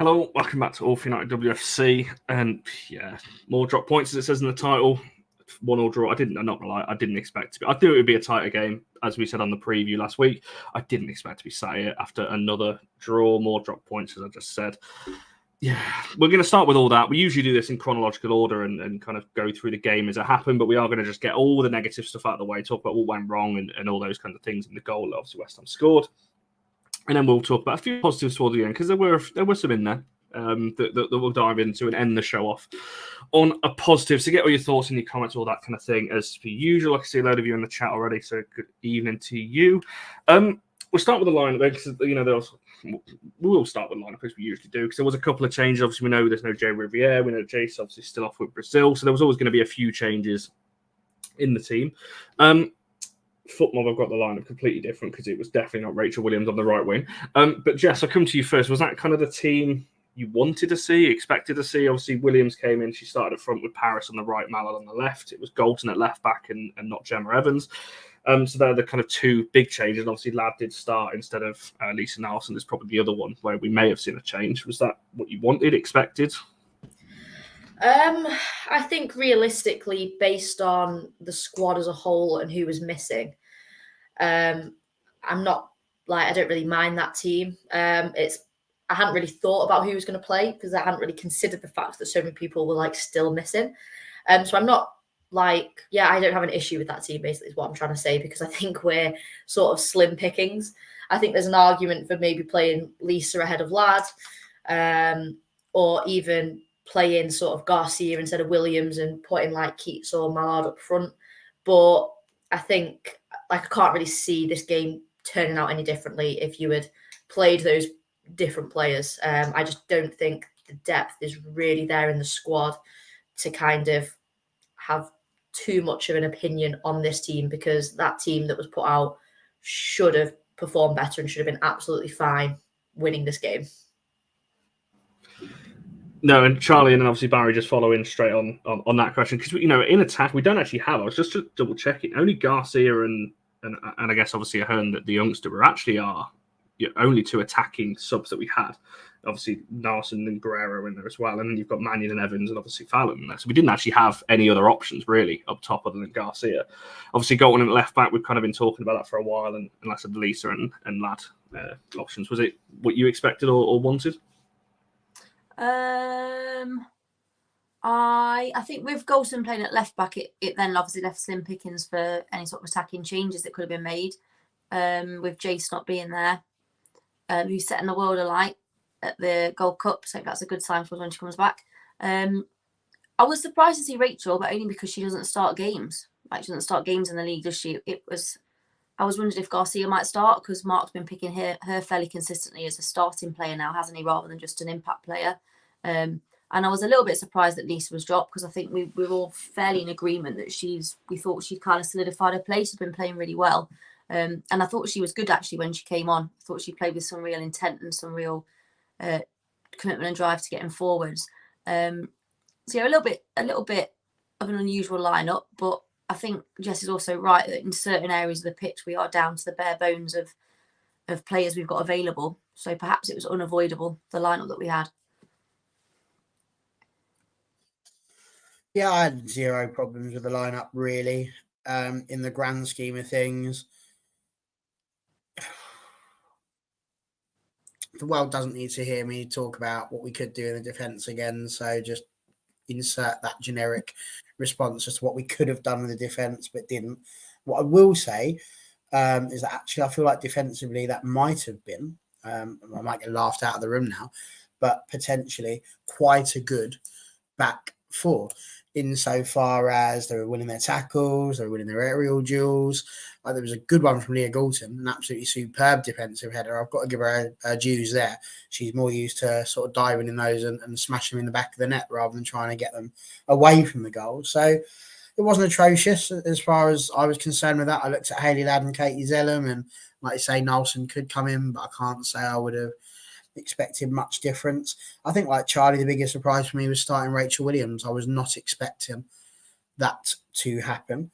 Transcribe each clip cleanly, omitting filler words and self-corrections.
Hello, welcome back to All for United WFC, and yeah, more drop points as it says in the title. 1-1 draw. I'm not gonna lie, I didn't expect to be. I knew it would be a tighter game, as we said on the preview last week. I didn't expect to be sat here after another draw, more drop points, as I just said. Yeah, we're going to start with all that. We usually do this in chronological order and kind of go through the game as it happened, but we are going to just get all the negative stuff out of the way, talk about what went wrong and all those kind of things in the goal. Obviously, West Ham scored. And then we'll talk about a few positives towards the end, because there were some in there that we'll dive into and end the show off on a positive. So get all your thoughts and your comments, all that kind of thing. As per usual, I can see a load of you in the chat already, so good evening to you. We'll start with the lineup because we'll start with the lineup as we usually do, because there was a couple of changes. Obviously, we know there's no Jay Riviere. We know Jace obviously still off with Brazil, so there was always going to be a few changes in the team. Footmob, I've got the lineup completely different because it was definitely not Rachel Williams on the right wing. But Jess, I'll come to you first. Was that kind of the team you wanted to see, expected to see? Obviously, Williams came in. She started up front with Paris on the right, Mallard on the left. It was Galton at left back and not Gemma Evans. So they're the kind of two big changes. Obviously, Ladd did start instead of Lisa Nelson. There's probably the other one where we may have seen a change. Was that what you wanted, expected? I think realistically, based on the squad as a whole and who was missing, I don't really mind that team. I hadn't really thought about who was going to play because I hadn't really considered the fact that so many people were still missing. So I'm not I don't have an issue with that team, basically, is what I'm trying to say, because I think we're sort of slim pickings. I think there's an argument for maybe playing Lisa ahead of Ladd, or even playing sort of Garcia instead of Williams and putting Keats or Mallard up front. But I think I can't really see this game turning out any differently if you had played those different players. I just don't think the depth is really there in the squad to kind of have too much of an opinion on this team, because that team that was put out should have performed better and should have been absolutely fine winning this game. No, and Charlie and then obviously Barry just following straight on that question, because in attack we don't actually have. I was just double checking. Only Garcia and I guess obviously Ahern, the youngster, were actually only two attacking subs that we had. Obviously Narson and Guerrero in there as well, and then you've got Mannion and Evans and obviously Fallon in there. So we didn't actually have any other options really up top other than Garcia. Obviously Galton and left back, we've kind of been talking about that for a while, and like I said, Lisa and Ladd options. Was it what you expected or wanted? I think with Galton playing at left back, it then obviously left slim pickings for any sort of attacking changes that could have been made. With Jace not being there, who's setting the world alight at the Gold Cup, so that's a good sign for us when she comes back. I was surprised to see Rachel, but only because she doesn't start games. She doesn't start games in the league, does she? I was wondering if Garcia might start, because Marc's been picking her fairly consistently as a starting player now, hasn't he, rather than just an impact player. And I was a little bit surprised that Lisa was dropped, because I think we were all fairly in agreement that we thought she'd kind of solidified her place. She's been playing really well. And I thought she was good actually when she came on. I thought she played with some real intent and some real commitment and drive to getting forwards. So yeah, a little bit of an unusual lineup, but I think Jess is also right that in certain areas of the pitch we are down to the bare bones of players we've got available. So perhaps it was unavoidable, the lineup that we had. Yeah, I had zero problems with the lineup really. In the grand scheme of things, the world doesn't need to hear me talk about what we could do in the defence again, so just insert that generic response as to what we could have done with the defence but didn't. What I will say is that actually I feel like defensively that might have been, I might get laughed out of the room now, but potentially quite a good back four, insofar as they were winning their tackles, they were winning their aerial duels. There was a good one from Leah Galton, an absolutely superb defensive header. I've got to give her her dues there. She's more used to sort of diving in those and smashing them in the back of the net rather than trying to get them away from the goal. So it wasn't atrocious as far as I was concerned with that. I looked at Hayley Ladd and Katie Zellum, and like you say, Nelson could come in, but I can't say I would have expected much difference. I think, like Charlie, the biggest surprise for me was starting Rachel Williams. I was not expecting that to happen.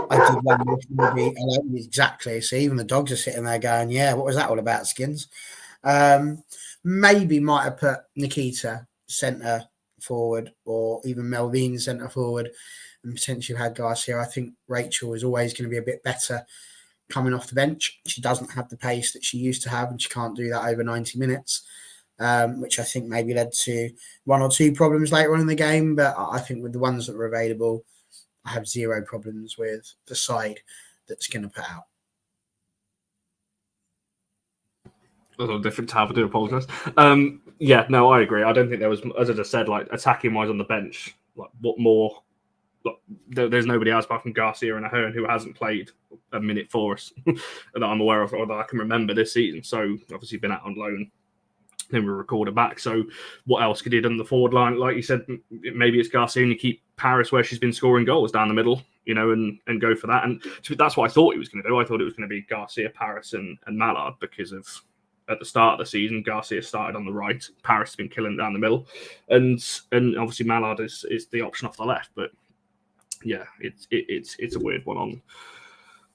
I did wonder if maybe exactly. So even the dogs are sitting there going, "Yeah, what was that all about, Skins?" Maybe might have put Nikita centre forward or even Melvin centre forward and potentially had Garcia. I think Rachel is always going to be a bit better coming off the bench. She doesn't have the pace that she used to have, and she can't do that over 90 minutes, which I think maybe led to one or two problems later on in the game. But I think with the ones that were available, I have zero problems with the side that's going to put out. A little different tab. I do apologise. Yeah, no, I agree. I don't think there was, as I just said, like attacking wise on the bench. Like what more? Like, there's nobody else apart from Garcia and Ahern who hasn't played a minute for us that I'm aware of or that I can remember this season. So obviously been out on loan. Then we recorded back. So what else could he have done on the forward line? Like you said, maybe it's Garcia and you keep Paris where she's been scoring goals down the middle, you know, and go for that. And that's what I thought he was going to do. I thought it was going to be Garcia, Paris, and Mallard because of at the start of the season, Garcia started on the right. Paris has been killing down the middle, and obviously Mallard is the option off the left. But yeah, it's a weird one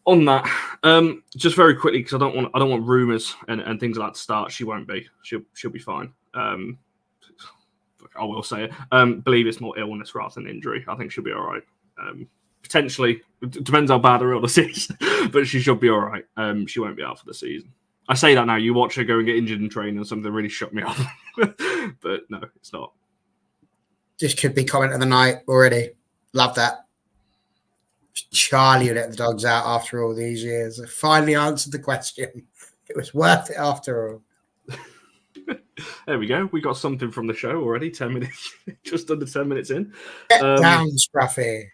on that. Just very quickly because I don't want rumours and things like that to start. She won't be. She'll be fine. I will say it. Believe it's more illness rather than injury. I think she'll be all right. Potentially, it depends how bad her illness is, but she should be all right. She won't be out for the season. I say that now. You watch her go and get injured in training or something really shook me up. But no, it's not. This could be comment of the night already. Love that. Charlie let the dogs out after all these years. I finally answered the question. It was worth it after all. There we go. We got something from the show already. 10 minutes, just under 10 minutes in. Get down, Scruffy.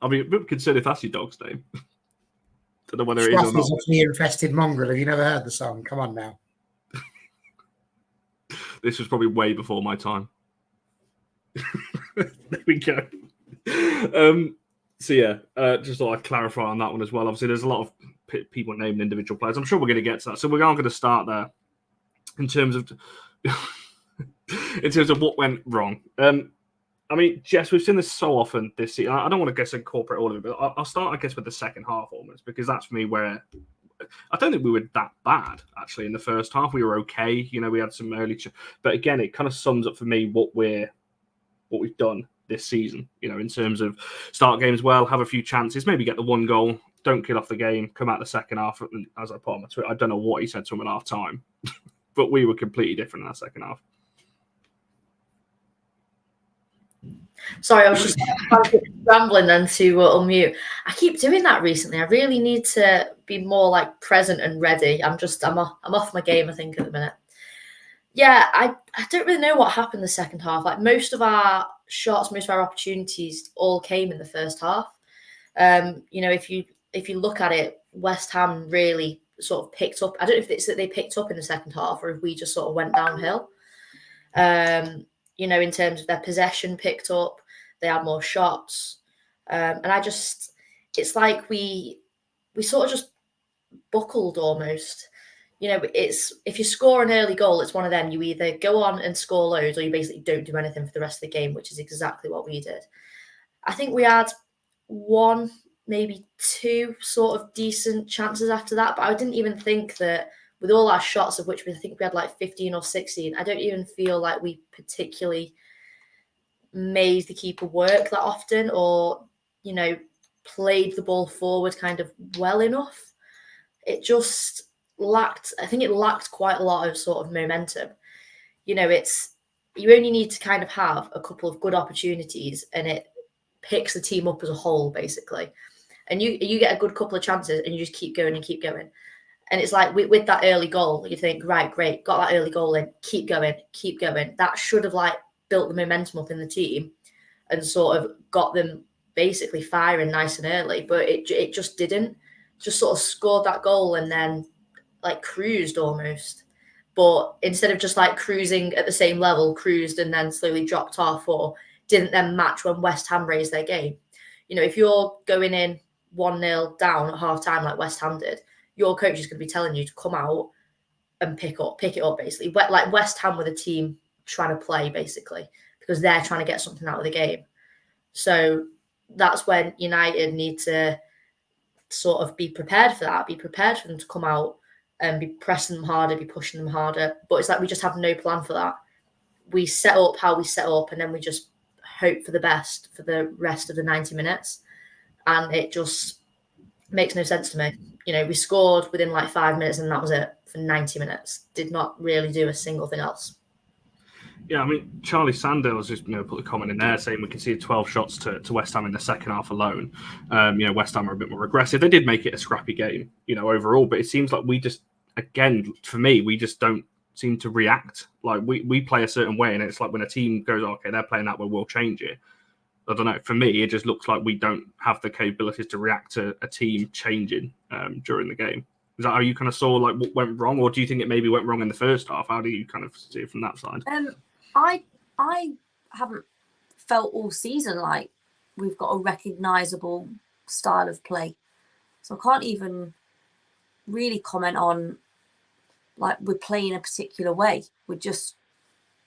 I mean, consider if that's your dog's name. Don't know whether it is or not. Scruffy's a flea-infested mongrel. Have you never heard the song? Come on now. This was probably way before my time. There we go. So yeah, just thought I'd clarify on that one as well. Obviously, there's a lot of people naming individual players. I'm sure we're going to get to that. So we're not going to start there in terms of what went wrong. I mean, Jess, we've seen this so often this season. I don't want to guess incorporate all of it, but I'll start, I guess, with the second half almost, because that's for me where I don't think we were that bad, actually, in the first half. We were okay. You know, we had some early... But again, it kind of sums up for me what we've done this season, you know, in terms of start games well, have a few chances, maybe get the one goal, don't kill off the game, come out the second half. And as I put on my Twitter, I don't know what he said to him at half time, but we were completely different in that second half. Sorry, I was just rambling then to unmute. I keep doing that recently. I really need to be more like present and ready. I'm off my game, I think, at the minute. Yeah, I don't really know what happened the second half. Like most of our shots, most of our opportunities all came in the first half. You know, if you look at it, West Ham really sort of picked up. I don't know if it's that they picked up in the second half or if we just sort of went downhill. You know, in terms of their possession picked up, they had more shots. And it's like we sort of just buckled almost. You know, it's if you score an early goal, it's one of them. You either go on and score loads or you basically don't do anything for the rest of the game, which is exactly what we did. I think we had one, maybe two sort of decent chances after that, but I didn't even think that with all our shots, of which we think we had like 15 or 16, I don't even feel like we particularly made the keeper work that often or, you know, played the ball forward kind of well enough. It just lacked quite a lot of sort of momentum. You know, you only need to kind of have a couple of good opportunities and it picks the team up as a whole, basically. And you get a good couple of chances and you just keep going and keep going. And it's like with that early goal, you think, right, great, got that early goal in, keep going. That should have like built the momentum up in the team and sort of got them basically firing nice and early. But it just didn't. Just sort of scored that goal and then like cruised almost. But instead of just like cruising at the same level, cruised and then slowly dropped off or didn't then match when West Ham raised their game. You know, if you're going in 1-0 down at half time like West Ham did, your coach is going to be telling you to come out and pick it up, basically. Like West Ham with a team trying to play, basically, because they're trying to get something out of the game. So that's when United need to sort of be prepared for that, be prepared for them to come out and be pressing them harder, be pushing them harder. But it's like we just have no plan for that. We set up how we set up, and then we just hope for the best for the rest of the 90 minutes. And it just makes no sense to me. You know, we scored within like 5 minutes, and that was it for 90 minutes. Did not really do a single thing else. Yeah, I mean, Charlie Sanders just put a comment in there saying we conceded 12 shots to West Ham in the second half alone. West Ham are a bit more aggressive. They did make it a scrappy game, overall, but it seems like we just, again, for me, we just don't seem to react. Like we play a certain way, and it's like when a team goes, okay, they're playing that way, we'll change it. I don't know. For me, it just looks like we don't have the capabilities to react to a team changing during the game. Is that how you kind of saw like what went wrong, or do you think it maybe went wrong in the first half? How do you kind of see it from that side? I haven't felt all season like we've got a recognisable style of play, so I can't even really comment on like we're playing a particular way. We're just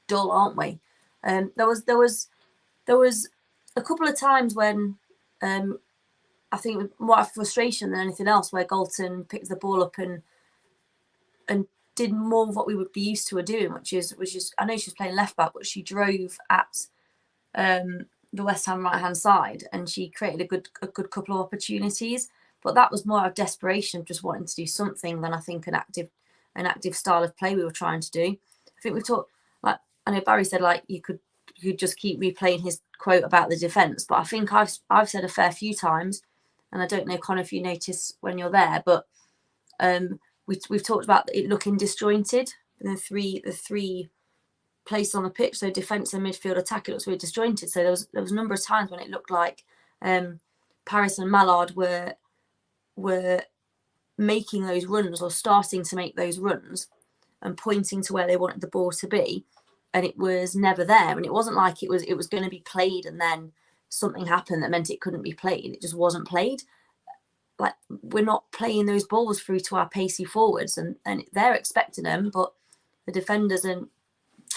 dull, aren't we? There was a couple of times when I think more out of frustration than anything else, where Galton picked the ball up and did more of what we would be used to her doing, which is I know she was playing left back, but she drove at the West Ham right hand side, and she created a good couple of opportunities. But that was more out of desperation, of just wanting to do something, than I think an active style of play we were trying to do. I think we've talked, like I know Barry said, like you could just keep replaying his quote about the defence, but I think I've said a fair few times, and I don't know, Connor, if you notice when you're there, but we've talked about it looking disjointed. The three places on the pitch, so defence and midfield attack, it looks really disjointed. So there was a number of times when it looked like Paris and Mallard were making those runs, or starting to make those runs, and pointing to where they wanted the ball to be, and it was never there. And it wasn't like it was going to be played and then something happened that meant it couldn't be played. It just wasn't played. Like, we're not playing those balls through to our pacey forwards, and they're expecting them, but the defenders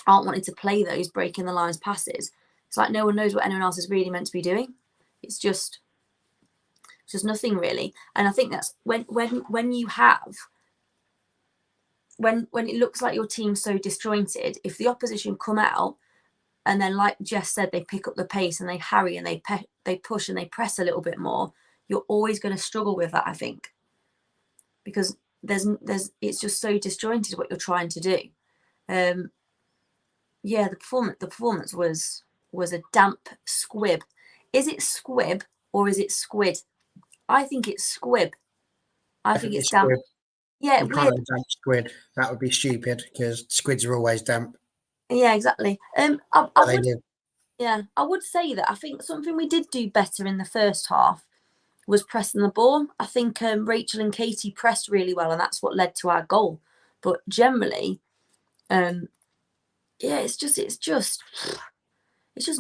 aren't wanting to play those breaking the lines passes. It's like no one knows what anyone else is really meant to be doing. It's just nothing really. And I think that's when it looks like your team's so disjointed, if the opposition come out and then, like Jess said, they pick up the pace and they harry and they push and they press a little bit more, you're always going to struggle with that, I think, because it's just so disjointed what you're trying to do. The performance was a damp squib. Is it squib or is it squid? I think it's squib. I think it's damp. Squid. Yeah, you can't have damp squid. That would be stupid, because squids are always damp. Yeah, exactly. I would say that I think something we did do better in the first half was pressing the ball. I think Rachel and Katie pressed really well, and that's what led to our goal. But generally, it's just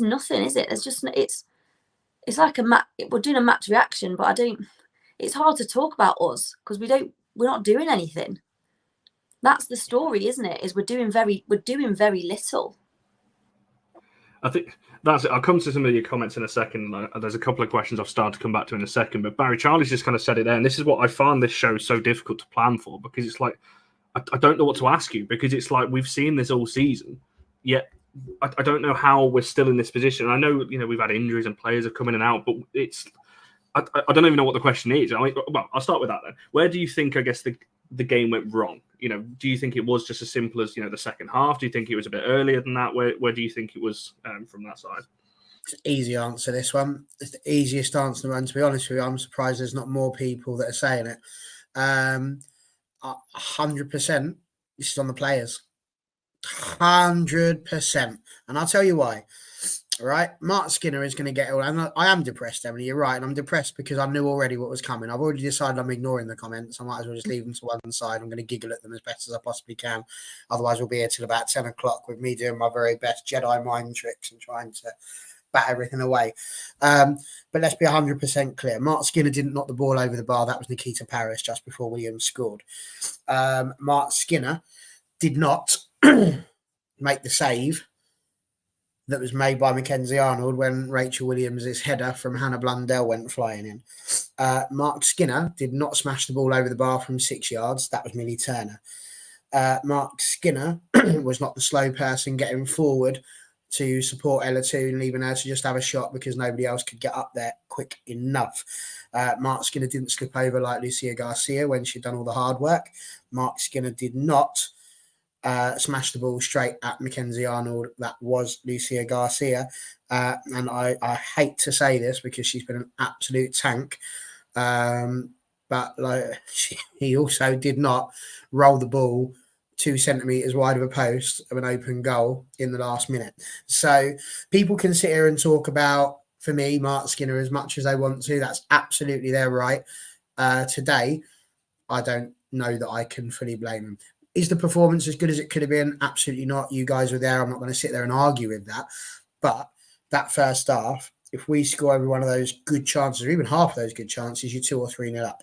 nothing, is it? It's like we're doing a match reaction, but it's hard to talk about us because we're not doing anything. That's the story, isn't it? Is we're doing very little. I think that's it. I'll come to some of your comments in a second. There's a couple of questions I've started to come back to in a second, but Barry, Charlie's just kind of said it there, and this is what I find this show so difficult to plan for, because it's like I don't know what to ask you, because it's like we've seen this all season, yet I don't know how we're still in this position. I know we've had injuries and players have come in and out, but I don't even know what the question is. Well, I'll start with that then. Where do you think, I guess, the game went wrong? Do you think it was just as simple as the second half? Do you think it was a bit earlier than that? Where do you think it was from that side? It's an easy answer, this one. It's the easiest answer, and to be honest with you, I'm surprised there's not more people that are saying it. 100%. This is on the players. 100%, and I'll tell you why. All right, Marc Skinner is going to get. And I am depressed, Emily. You're right, and I'm depressed because I knew already what was coming. I've already decided I'm ignoring the comments. I might as well just leave them to one side. I'm going to giggle at them as best as I possibly can. Otherwise, we'll be here till about 10 o'clock with me doing my very best Jedi mind tricks and trying to bat everything away. But let's be 100% clear. Marc Skinner didn't knock the ball over the bar. That was Nikita Paris just before Williams scored. Marc Skinner did not make the save that was made by Mackenzie Arnold when Rachel Williams' header from Hannah Blundell went flying in. Mark Skinner did not smash the ball over the bar from 6 yards. That was Millie Turner. Mark Skinner was not the slow person getting forward to support Ella Toon, leaving her to just have a shot because nobody else could get up there quick enough. Mark Skinner didn't slip over like Lucia Garcia when she'd done all the hard work. Mark Skinner did not smash the ball straight at Mackenzie Arnold. That was Lucia Garcia. And I hate to say this because she's been an absolute tank. But like he also did not roll the ball 2 centimetres wide of a post of an open goal in the last minute. So people can sit here and talk about, for me, Mark Skinner as much as they want to. That's absolutely their right. Today, I don't know that I can fully blame them. Is the performance as good as it could have been? Absolutely not. You guys were there. I'm not going to sit there and argue with that. But that first half, if we score every one of those good chances, or even half of those good chances, you're 2 or 3-0 up.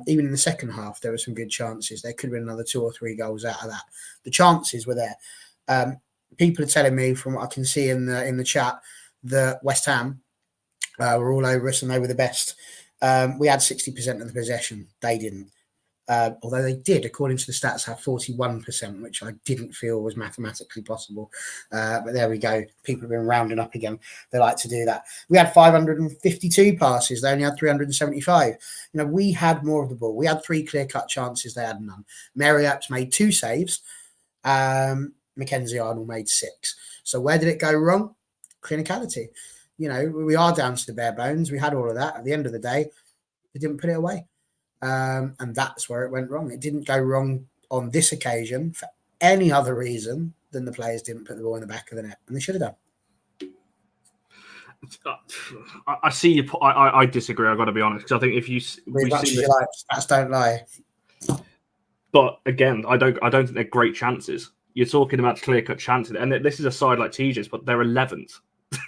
Even in the second half, there were some good chances. There could have been another 2 or 3 goals out of that. The chances were there. People are telling me, from what I can see in the chat, that West Ham were all over us and they were the best. We had 60% of the possession. They didn't. Although they did, according to the stats, have 41%, which I didn't feel was mathematically possible. But there we go. People have been rounding up again. They like to do that. We had 552 passes. They only had 375. You know, we had more of the ball. We had 3 clear-cut chances. They had none. Mary Epps made 2 saves. Mackenzie Arnold made 6. So where did it go wrong? Clinicality. You know, we are down to the bare bones. We had all of that. At the end of the day, they didn't put it away. And that's where it went wrong. It didn't go wrong on this occasion for any other reason than the players didn't put the ball in the back of the net, and they should have done. I see you. I disagree. I've got to be honest, because I think if you stats don't lie. But again, I don't think they're great chances. You're talking about clear-cut chances, and this is a side like TJ's, but they're 11th.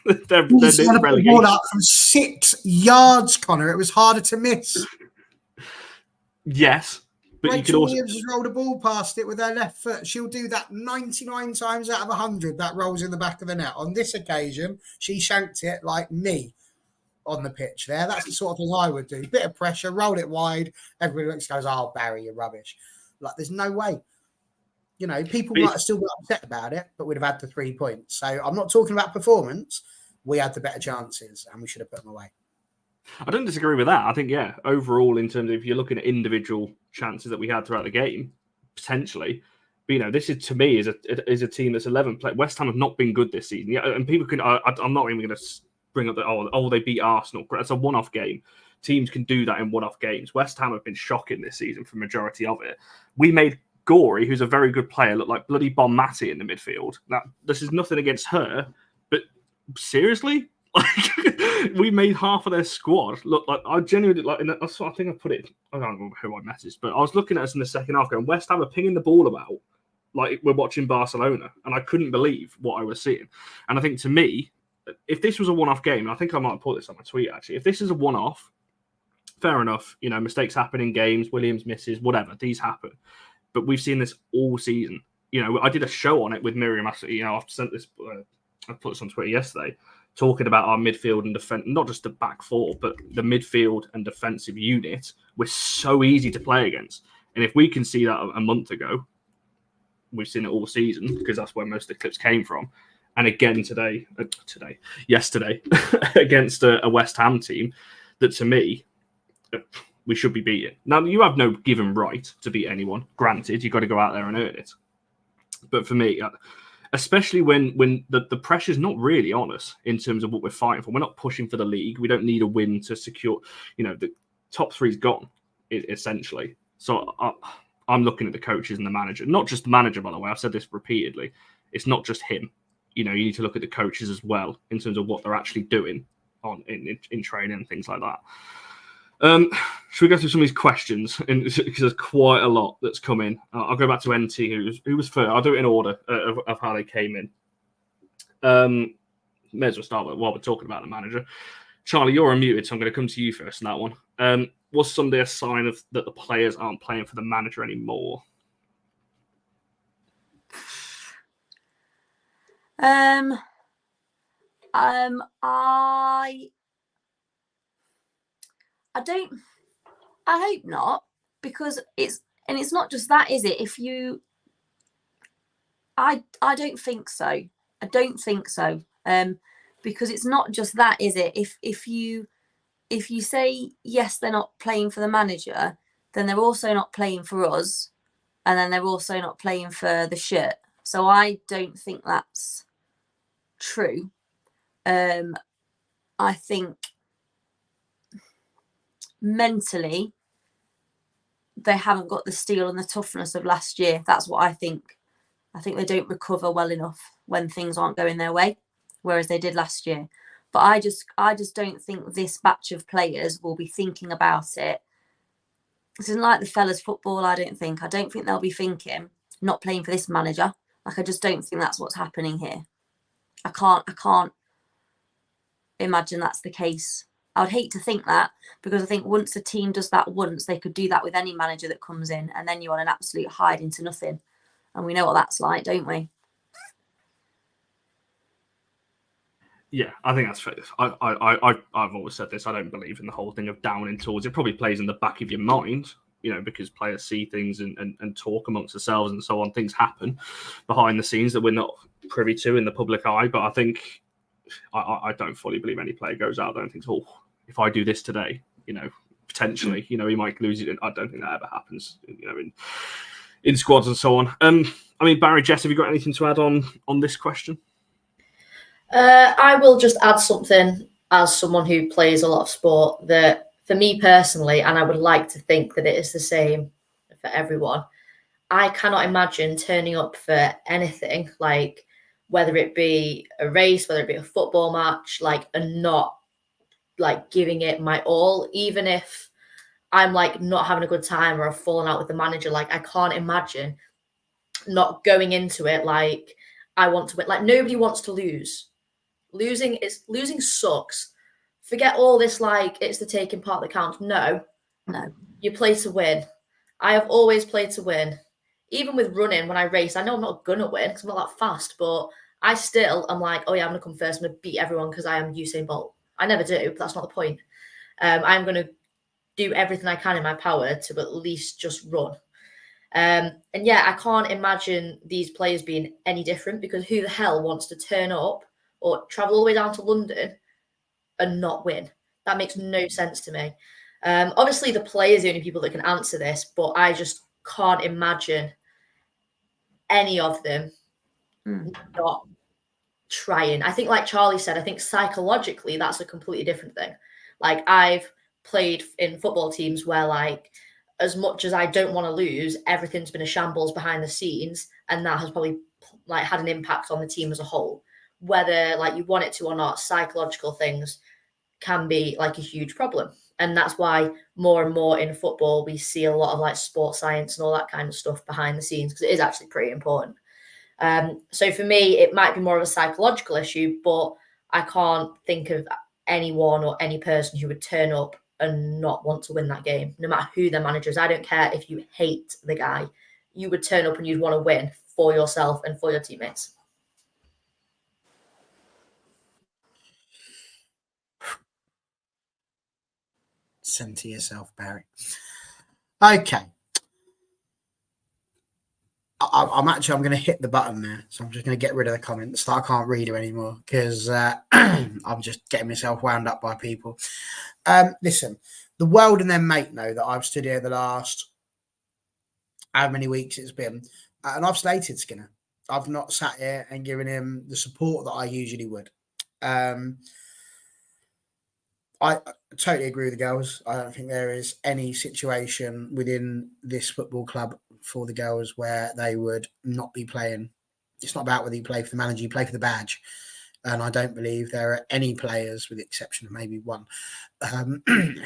they're put the ball up from 6 yards, Connor. It was harder to miss. Yes, but Rachel you could also Williams has rolled a ball past it with her left foot. She'll do that 99 times out of 100. That rolls in the back of the net. On this occasion, she shanked it like me on the pitch there. That's the sort of thing I would do. Bit of pressure, roll it wide. Everybody looks, goes, "Oh, Barry, you're rubbish." Like, there's no way. You know, people might have still been upset about it, but we'd have had the 3 points. So I'm not talking about performance. We had the better chances, and we should have put them away. I don't disagree with that. I think, yeah, overall, in terms of if you're looking at individual chances that we had throughout the game, potentially, but, you know, this is, to me, is a team that's 11 play. West Ham have not been good this season. Yeah, and people can. I'm not even going to bring up that. They beat Arsenal. That's a one-off game. Teams can do that in one-off games. West Ham have been shocking this season for the majority of it. We made Gorey, who's a very good player, look like bloody Bon Matty in the midfield. Now, this is nothing against her, but seriously. Like, we made half of their squad look like, I genuinely like. I think I put it. I don't remember who I messaged, but I was looking at us in the second half, going, West Ham are pinging the ball about like we're watching Barcelona, and I couldn't believe what I was seeing. And I think, to me, if this was a one-off game, and I think I might put this on my tweet actually, if this is a one-off, fair enough. You know, mistakes happen in games. Williams misses, whatever. These happen, but we've seen this all season. You know, I did a show on it with Miriam. You know, I've sent this. I put this on Twitter yesterday, talking about our midfield and defense, not just the back four, but the midfield and defensive unit. We're so easy to play against. And if we can see that a month ago, we've seen it all season, because that's where most of the clips came from. And again yesterday, against a West Ham team that, to me, we should be beating. Now, you have no given right to beat anyone. Granted, you've got to go out there and earn it. But for me, especially when the pressure's not really on us in terms of what we're fighting for. We're not pushing for the league. We don't need a win to secure, you know, the top three's gone, essentially. So I'm looking at the coaches and the manager. Not just the manager, by the way. I've said this repeatedly. It's not just him. You know, you need to look at the coaches as well in terms of what they're actually doing in training and things like that. Should we go through some of these questions? Because there's quite a lot that's come in. I'll go back to NT, who was first. I'll do it in order of how they came in. May as well start with while we're talking about the manager. Charlie, you're unmuted, so I'm going to come to you first on that one. Was Sunday a sign of that the players aren't playing for the manager anymore? I hope not, because it's not just that, is it? I don't think so. I don't think so. Because it's not just that, is it? If you say yes, they're not playing for the manager, then they're also not playing for us, and then they're also not playing for the shirt. So I don't think that's true. I think mentally they haven't got the steel and the toughness of last year. That's what I think. I think they don't recover well enough when things aren't going their way, whereas they did last year. But I just don't think this batch of players will be thinking about it. This isn't like the fellas football, I don't think. I don't think they'll be thinking, not playing for this manager. Like, I just don't think that's what's happening here. I can't imagine that's the case. I would hate to think that, because I think once a team does that once, they could do that with any manager that comes in, and then you're on an absolute hide into nothing. And we know what that's like, don't we? Yeah, I think that's fair. I've always said this. I don't believe in the whole thing of downing tools. It probably plays in the back of your mind, because players see things and talk amongst themselves and so on. Things happen behind the scenes that we're not privy to in the public eye. But I think I don't fully believe any player goes out there and thinks, oh, if I do this today, potentially, he might lose it. I don't think that ever happens, in squads and so on. I mean, Barry, Jess, have you got anything to add on this question? I will just add something as someone who plays a lot of sport, that for me personally, and I would like to think that it is the same for everyone, I cannot imagine turning up for anything, like whether it be a race, whether it be a football match, and not giving it my all, even if I'm not having a good time or I've fallen out with the manager. I can't imagine not going into it I want to win. Nobody wants to lose. Losing sucks. Forget all this it's the taking part that counts. No, you play to win. I have always played to win. Even with running, when I race, I know I'm not gonna win because I'm not that fast, but I still am oh yeah, I'm gonna come first. I'm gonna beat everyone because I am Usain Bolt. I never do, but that's not the point. I'm gonna do everything I can in my power to at least just run. And yeah, I can't imagine these players being any different, because who the hell wants to turn up or travel all the way down to London and not win? That makes no sense to me. Obviously, the players are the only people that can answer this, but I just can't imagine any of them not trying. I think, like Charlie said, I think psychologically that's a completely different thing. I've played in football teams where as much as I don't want to lose, everything's been a shambles behind the scenes, and that has probably had an impact on the team as a whole. Whether you want it to or not, psychological things can be a huge problem. And that's why more and more in football we see a lot of sports science and all that kind of stuff behind the scenes, because it is actually pretty important. So for me, it might be more of a psychological issue, but I can't think of anyone or any person who would turn up and not want to win that game, no matter who their manager is. I don't care if you hate the guy, you would turn up and you'd want to win for yourself and for your teammates. Send to yourself, Barry. Okay. I'm going to hit the button there. So I'm just going to get rid of the comments that I can't read them anymore, because I'm just getting myself wound up by people. Listen, the world and their mate know that I've stood here the last how many weeks it's been, and I've slated Skinner. I've not sat here and given him the support that I usually would. I totally agree with the girls. I don't think there is any situation within this football club for the girls where they would not be playing. It's not about whether you play for the manager, you play for the badge. And I don't believe there are any players, with the exception of maybe one,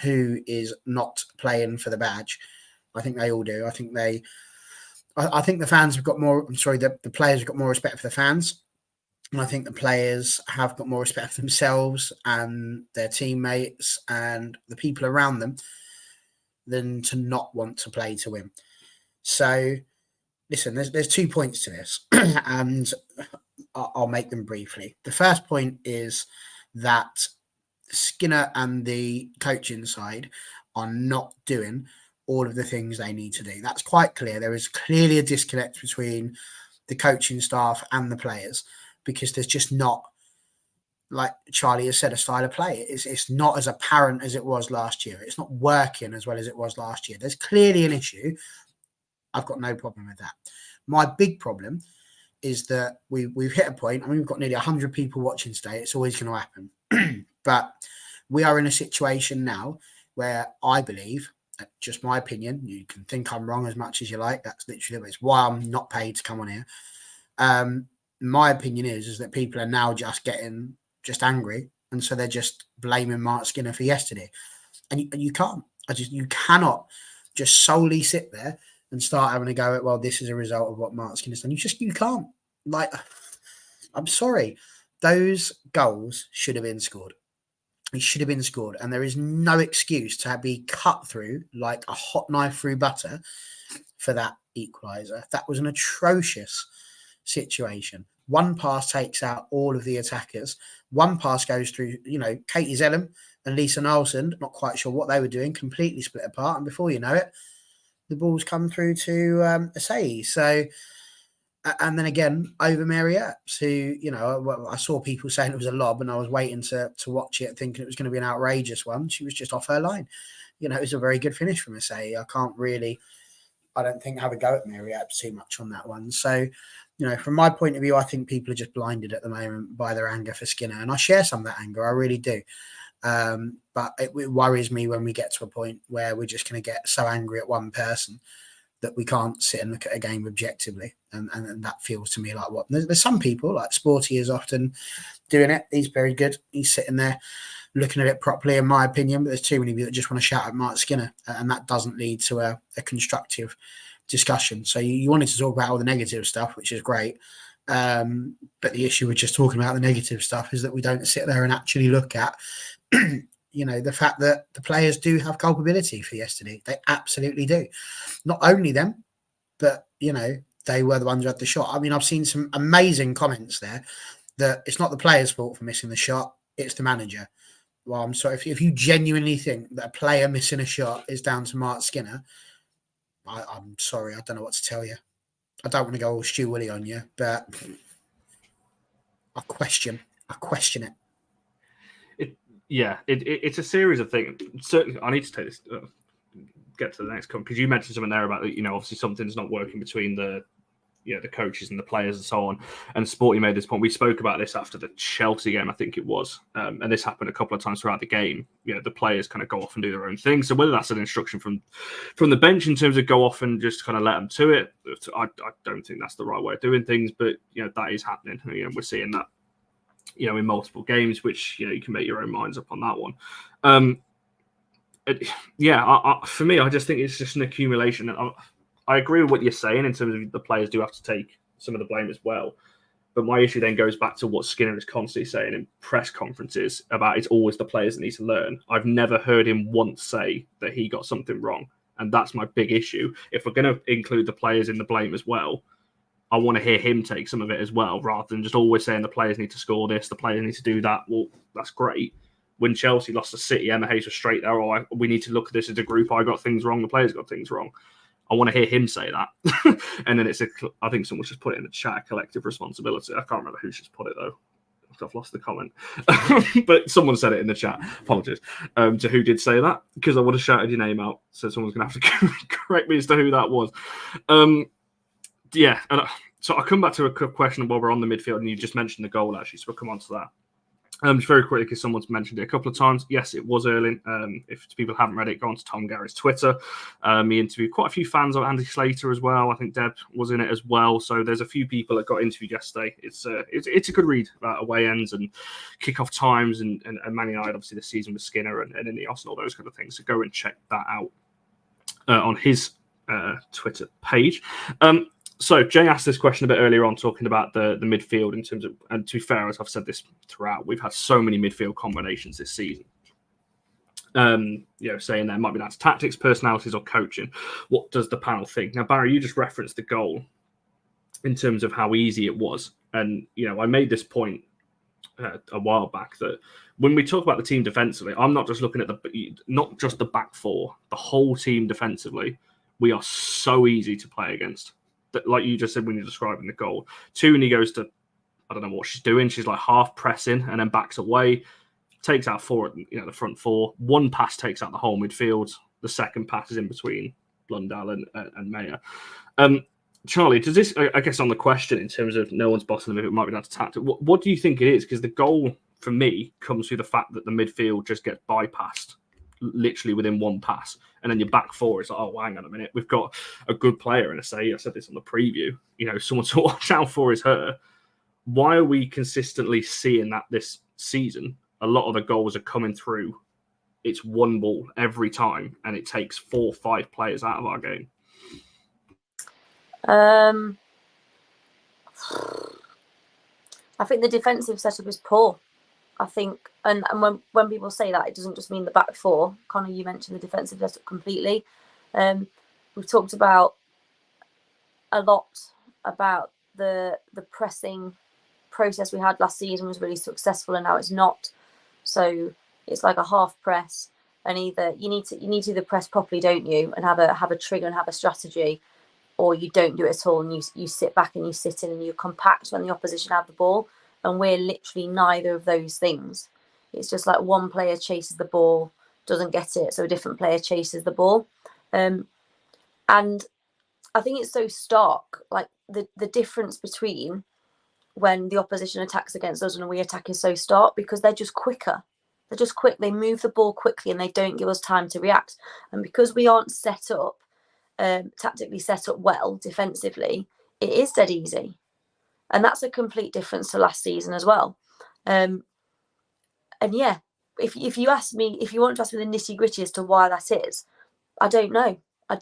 who is not playing for the badge. I think they all do. I think the fans have got more, the players have got more respect for the fans. And I think the players have got more respect for themselves and their teammates and the people around them than to not want to play to win. So, listen, there's 2 points to this. And I'll make them briefly. The first point is that Skinner and the coaching side are not doing all of the things they need to do. That's quite clear. There is clearly a disconnect between the coaching staff and the players, because there's just not, like Charlie has said, a style of play. It's not as apparent as it was last year. It's not working as well as it was last year. There's clearly an issue. I've got no problem with that. My big problem is that we've hit a point. I mean, we've got nearly 100 people watching today. It's always going to happen. But we are in a situation now where I believe, just my opinion, you can think I'm wrong as much as you like. That's literally, it's why I'm not paid to come on here. My opinion is that people are now just getting angry. And so they're just blaming Marc Skinner for yesterday. And you can't. You cannot just solely sit there and start having a go at, well, this is a result of what Marc Skinner's done. You can't. Like, I'm sorry. Those goals should have been scored. It should have been scored. And there is no excuse to be cut through like a hot knife through butter for that equaliser. That was an atrocious situation. One pass takes out all of the attackers. One pass goes through, Katie Zellum and Lisa Nielsen, not quite sure what they were doing, completely split apart. And before you know it, the ball's come through to Asai. So, and then again, over Mary Earps, who, I saw people saying it was a lob, and I was waiting to watch it, thinking it was going to be an outrageous one. She was just off her line. It was a very good finish from Asai. I don't think, have a go at Mary Earps too much on that one. So, from my point of view, I think people are just blinded at the moment by their anger for Skinner. And I share some of that anger. I really do. But it worries me when we get to a point where we're just going to get so angry at one person that we can't sit and look at a game objectively. And that feels to me like what there's some people, like Sporty is often doing it. He's very good. He's sitting there looking at it properly, in my opinion, but there's too many people that just want to shout at Marc Skinner, and that doesn't lead to a constructive discussion. So you wanted to talk about all the negative stuff, which is great. But the issue with just talking about the negative stuff is that we don't sit there and actually look at the fact that the players do have culpability for yesterday. They absolutely do. Not only them, but, they were the ones who had the shot. I mean, I've seen some amazing comments there that it's not the player's fault for missing the shot, it's the manager. Well, I'm sorry. If you genuinely think that a player missing a shot is down to Marc Skinner, I'm sorry. I don't know what to tell you. I don't want to go all Stu Willie on you, but I question it. It's a series of things. Certainly, I need to take this. Get to the next comment, because you mentioned something there about obviously something's not working between the coaches and the players and so on. And Sporty made this point. We spoke about this after the Chelsea game, I think it was, and this happened a couple of times throughout the game. The players kind of go off and do their own thing. So whether that's an instruction from the bench in terms of go off and just kind of let them to it, I don't think that's the right way of doing things. But that is happening. We're seeing that in multiple games, which you can make your own minds up on that one. For me, I just think it's just an accumulation. I agree with what you're saying in terms of the players do have to take some of the blame as well. But my issue then goes back to what Skinner is constantly saying in press conferences about it's always the players that need to learn. I've never heard him once say that he got something wrong. And that's my big issue. If we're going to include the players in the blame as well, I want to hear him take some of it as well, rather than just always saying the players need to score this, the players need to do that. Well, that's great. When Chelsea lost to City, Emma Hayes was straight there. We need to look at this as a group. I got things wrong. The players got things wrong. I want to hear him say that. And then I think someone just put it in the chat, collective responsibility. I can't remember who just put it, though. I've lost the comment. But someone said it in the chat. Apologies to who did say that, because I would have shouted your name out. So someone's going to have to correct me as to who that was. So I'll come back to a quick question while we're on the midfield, and you just mentioned the goal, actually, so we'll come on to that. Just very quickly, because someone's mentioned it a couple of times. Yes, it was Erling. If people haven't read it, go on to Tom Garrett's Twitter. He interviewed quite a few fans of Andy Slater as well. I think Deb was in it as well. So there's a few people that got interviewed yesterday. It's a good read about away ends and kickoff times and Man United, obviously, this season with Skinner and Ineos and all those kind of things. So go and check that out on his Twitter page. So Jay asked this question a bit earlier on, talking about the midfield in terms of, and to be fair, as I've said this throughout, we've had so many midfield combinations this season. Saying there might be that's tactics, personalities, or coaching. What does the panel think? Now, Barry, you just referenced the goal in terms of how easy it was. And, I made this point a while back that when we talk about the team defensively, I'm not just looking at not just the back four, the whole team defensively. We are so easy to play against. That, like you just said when you're describing the goal, Tooney goes to, I don't know what she's doing. She's like half pressing and then backs away, takes out the front four. One pass takes out the whole midfield. The second pass is in between Blundell and Mayer. Charlie, does this, I guess, on the question in terms of no one's bossing them if it might be down to tactic, what do you think it is? Because the goal for me comes through the fact that the midfield just gets bypassed literally within one pass. And then your back four is like, oh, hang on a minute. We've got a good player. And I said this on the preview, someone to watch out for is her. Why are we consistently seeing that this season? A lot of the goals are coming through. It's one ball every time. And it takes 4 or 5 players out of our game. I think the defensive setup is poor. I think, and when people say that, it doesn't just mean the back four. Connor, you mentioned the defensive setup completely. We've talked about a lot about the pressing process we had last season was really successful, and now it's not. So it's like a half press, and either you need to either press properly, don't you, and have a trigger and have a strategy, or you don't do it at all and you sit back and you sit in and you compact when the opposition have the ball. And we're literally neither of those things. It's just like one player chases the ball, doesn't get it, so a different player chases the ball. And I think it's so stark, like the difference between when the opposition attacks against us and we attack is so stark, because they're just quicker. They're just quick. They move the ball quickly and they don't give us time to react. And because we aren't set up, tactically set up well defensively, it is dead easy. And that's a complete difference to last season as well. And yeah, if you ask me, if you want to ask me the nitty gritty as to why that is, I don't know. I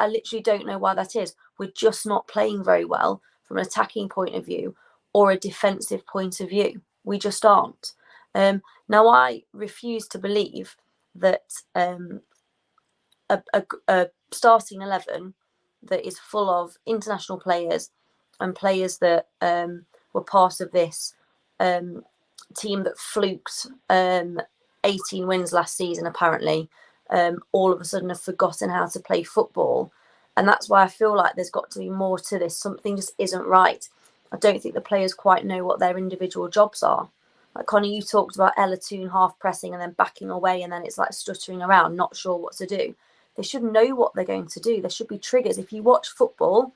literally don't know why that is. We're just not playing very well from an attacking point of view or a defensive point of view. We just aren't. Now, I refuse to believe that a starting 11 that is full of international players and players that were part of this team that fluked 18 wins last season, apparently, all of a sudden have forgotten how to play football. And that's why I feel like there's got to be more to this. Something just isn't right. I don't think the players quite know what their individual jobs are. Like Connie, you talked about Ella Toon half pressing and then backing away, and then it's like stuttering around, not sure what to do. They should know what they're going to do. There should be triggers. If you watch football,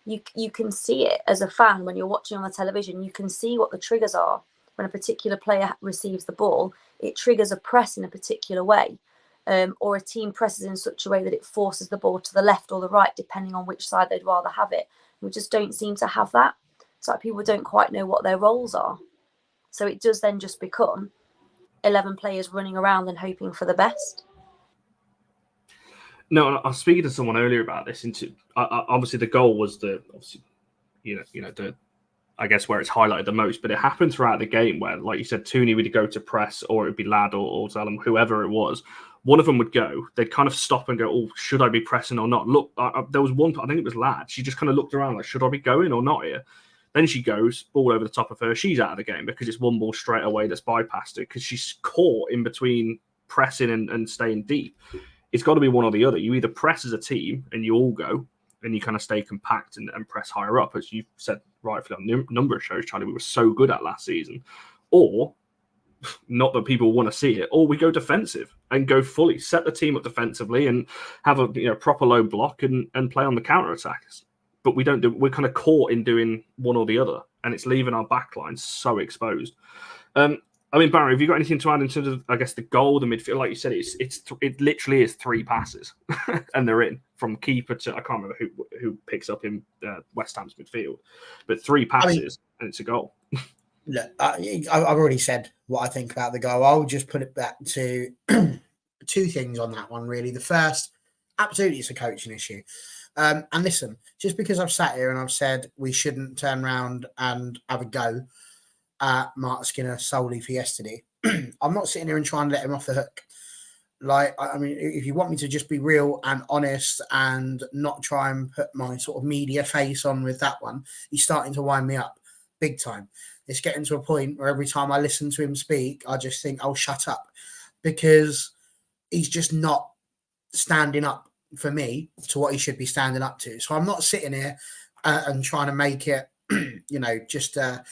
you can see it as a fan when you're watching on the television. You can see what the triggers are. When a particular player receives the ball, it triggers a press in a particular way, or a team presses in such a way that it forces the ball to the left or the right, depending on which side they'd rather have it. We just don't seem to have that. It's like people don't quite know what their roles are. So it does then just become 11 players running around and hoping for the best. No, I was speaking to someone earlier about this. Obviously, the goal was I guess where it's highlighted the most, but it happened throughout the game where, like you said, Tooney would go to press, or it'd be Ladd or Zellum, whoever it was. One of them would go. They'd kind of stop and go, "Oh, should I be pressing or not?" Look, there was one. I think it was Ladd. She just kind of looked around like, "Should I be going or not here?" Then she goes, ball over the top of her. She's out of the game because it's one ball straight away that's bypassed it because she's caught in between pressing and staying deep. It's got to be one or the other. You either press as a team and you all go and you kind of stay compact and press higher up, as you said rightfully on a number of shows, Charlie, we were so good at last season. Or, not that people want to see it, or we go defensive and go fully, set the team up defensively and have a proper low block and play on the counter-attacks. But we don't do. We're kind of caught in doing one or the other, and it's leaving our backline so exposed. Barry, have you got anything to add in terms of, I guess, the goal, the midfield? Like you said, it literally is 3 passes, and they're in from keeper to, I can't remember who picks up in West Ham's midfield, but 3 passes and it's a goal. Look, I've already said what I think about the goal. I'll just put it back to 2 things on that one, really. The first, absolutely, it's a coaching issue. And listen, just because I've sat here and I've said we shouldn't turn around and have a go at Marc Skinner solely for yesterday, I'm not sitting here and trying to let him off the hook. Like, I mean, if you want me to just be real and honest and not try and put my sort of media face on with that one, he's starting to wind me up big time. It's getting to a point where every time I listen to him speak, I just think, oh, shut up, because he's just not standing up for me to what he should be standing up to. So I'm not sitting here and trying to make it, just a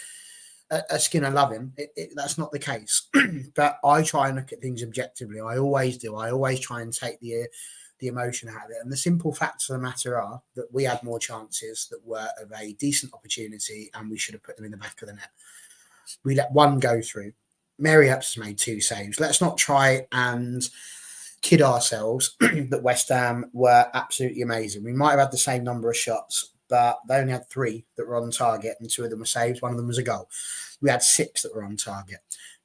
skin of loving. That's not the case. But I try and look at things objectively. I always do. I always try and take the emotion out of it. And the simple facts of the matter are that we had more chances that were of a decent opportunity, and we should have put them in the back of the net. We let one go through. Mary Epps has made 2 saves. Let's not try and kid ourselves that West Ham were absolutely amazing. We might have had the same number of shots, but they only had 3 that were on target, and 2 of them were saves. 1 of them was a goal. We had 6 that were on target.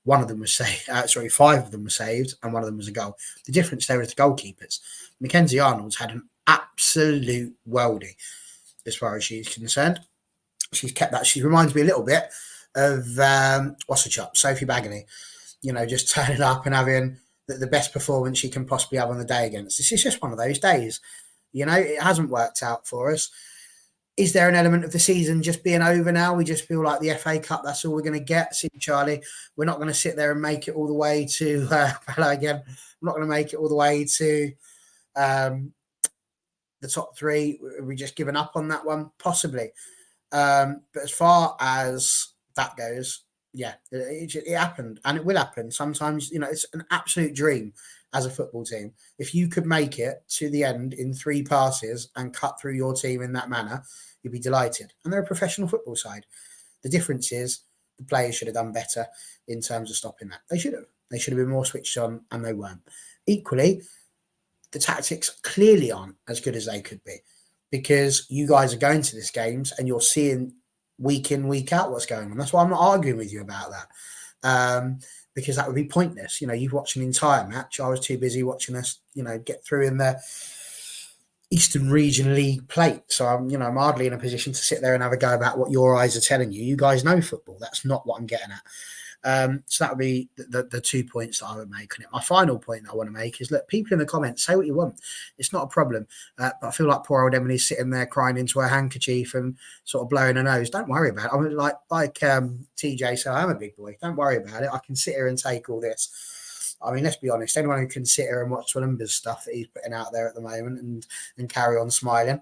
1 of them was saved. 5 of them were saved, and 1 of them was a goal. The difference there is the goalkeepers. Mackenzie Arnold's had an absolute worldie as far as she's concerned. She's kept that. She reminds me a little bit of what's her chop, Sophie Bagney. Just turning up and having the best performance she can possibly have on the day against. This is just one of those days. It hasn't worked out for us. Is there an element of the season just being over now? We just feel like the FA Cup, that's all we're going to get. See, Charlie, we're not going to sit there and make it all the way to, hello again, we're not going to make it all the way to the top 3. We're just giving up on that one? Possibly. But as far as that goes, yeah, it happened, and it will happen. Sometimes, it's an absolute dream as a football team. If you could make it to the end in 3 passes and cut through your team in that manner, you'd be delighted. And they're a professional football side. The difference is the players should have done better in terms of stopping that. They should have. They should have been more switched on, and they weren't. Equally, the tactics clearly aren't as good as they could be, because you guys are going to these games and you're seeing week in, week out what's going on. That's why I'm not arguing with you about that, because that would be pointless. You've watched an entire match. I was too busy watching us, get through in the Eastern Region League plate. So I'm hardly in a position to sit there and have a go about what your eyes are telling you. You guys know football. That's not what I'm getting at. So that would be the 2 points that I would make on it. My final point that I want to make is, look, people in the comments, say what you want. It's not a problem. But I feel like poor old Emily's sitting there crying into her handkerchief and sort of blowing her nose. Don't worry about it. I mean, like TJ said, I'm a big boy. Don't worry about it. I can sit here and take all this. I mean, let's be honest. Anyone who can sit here and watch Swillenberg's stuff that he's putting out there at the moment and carry on smiling,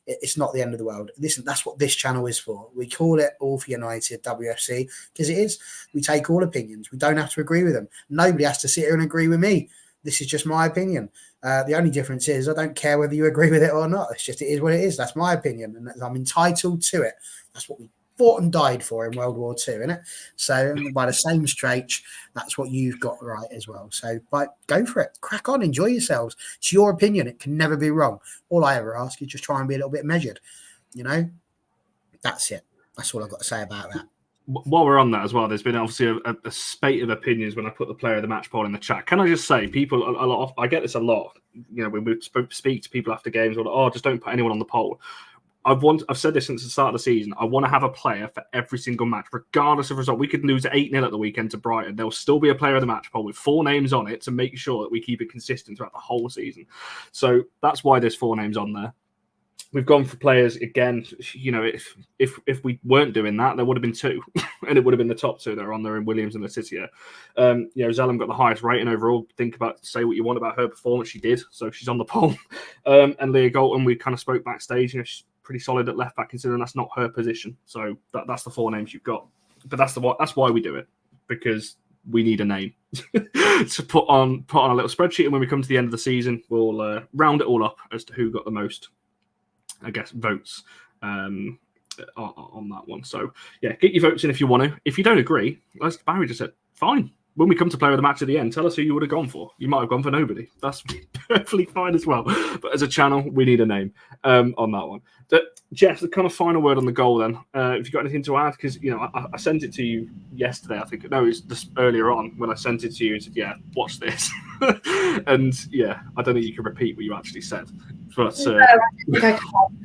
it's not the end of the world. Listen, that's what this channel is for. We call it All for United WFC because it is. We take all opinions. We don't have to agree with them. Nobody has to sit here and agree with me. This is just my opinion. The only difference is I don't care whether you agree with it or not. It's just, it is what it is. That's my opinion, and I'm entitled to it. That's what we fought and died for in World War II, isn't it? So by the same stretch, that's what you've got right as well. So go for it. Crack on. Enjoy yourselves. It's your opinion. It can never be wrong. All I ever ask is just try and be a little bit measured. That's it. That's all I've got to say about that. While we're on that as well, there's been obviously a spate of opinions when I put the player of the match poll in the chat. Can I just say, people, I get this a lot. When we speak to people after games, just don't put anyone on the poll. I've said this since the start of the season. I want to have a player for every single match, regardless of result. We could lose 8-0 at the weekend to Brighton. There'll still be a player of the match poll with 4 names on it to make sure that we keep it consistent throughout the whole season. So that's why there's 4 names on there. We've gone for players again. If we weren't doing that, there would have been 2, and it would have been the top 2 that are on there in Williams and Letitia. Zellum got the highest rating overall. Say what you want about her performance. She did, so she's on the poll. And Leah Galton, we kind of spoke backstage. She's pretty solid at left back, considering that's not her position. So that's the 4 names you've got. But that's why we do it, because we need a name to put on a little spreadsheet, and when we come to the end of the season, we'll round it all up as to who got the most, I guess, votes on that one. So yeah, get your votes in if you want to. If you don't agree, as Barry just said, fine. When we come to player of the match at the end, tell us who you would have gone for. You might have gone for nobody. That's perfectly fine as well. But as a channel, we need a name on that one. Jeff, the kind of final word on the goal then. If you've got anything to add, because I sent it to you yesterday, I think. No, it was just earlier on when I sent it to you and said, yeah, watch this. And yeah, I don't think you can repeat what you actually said. But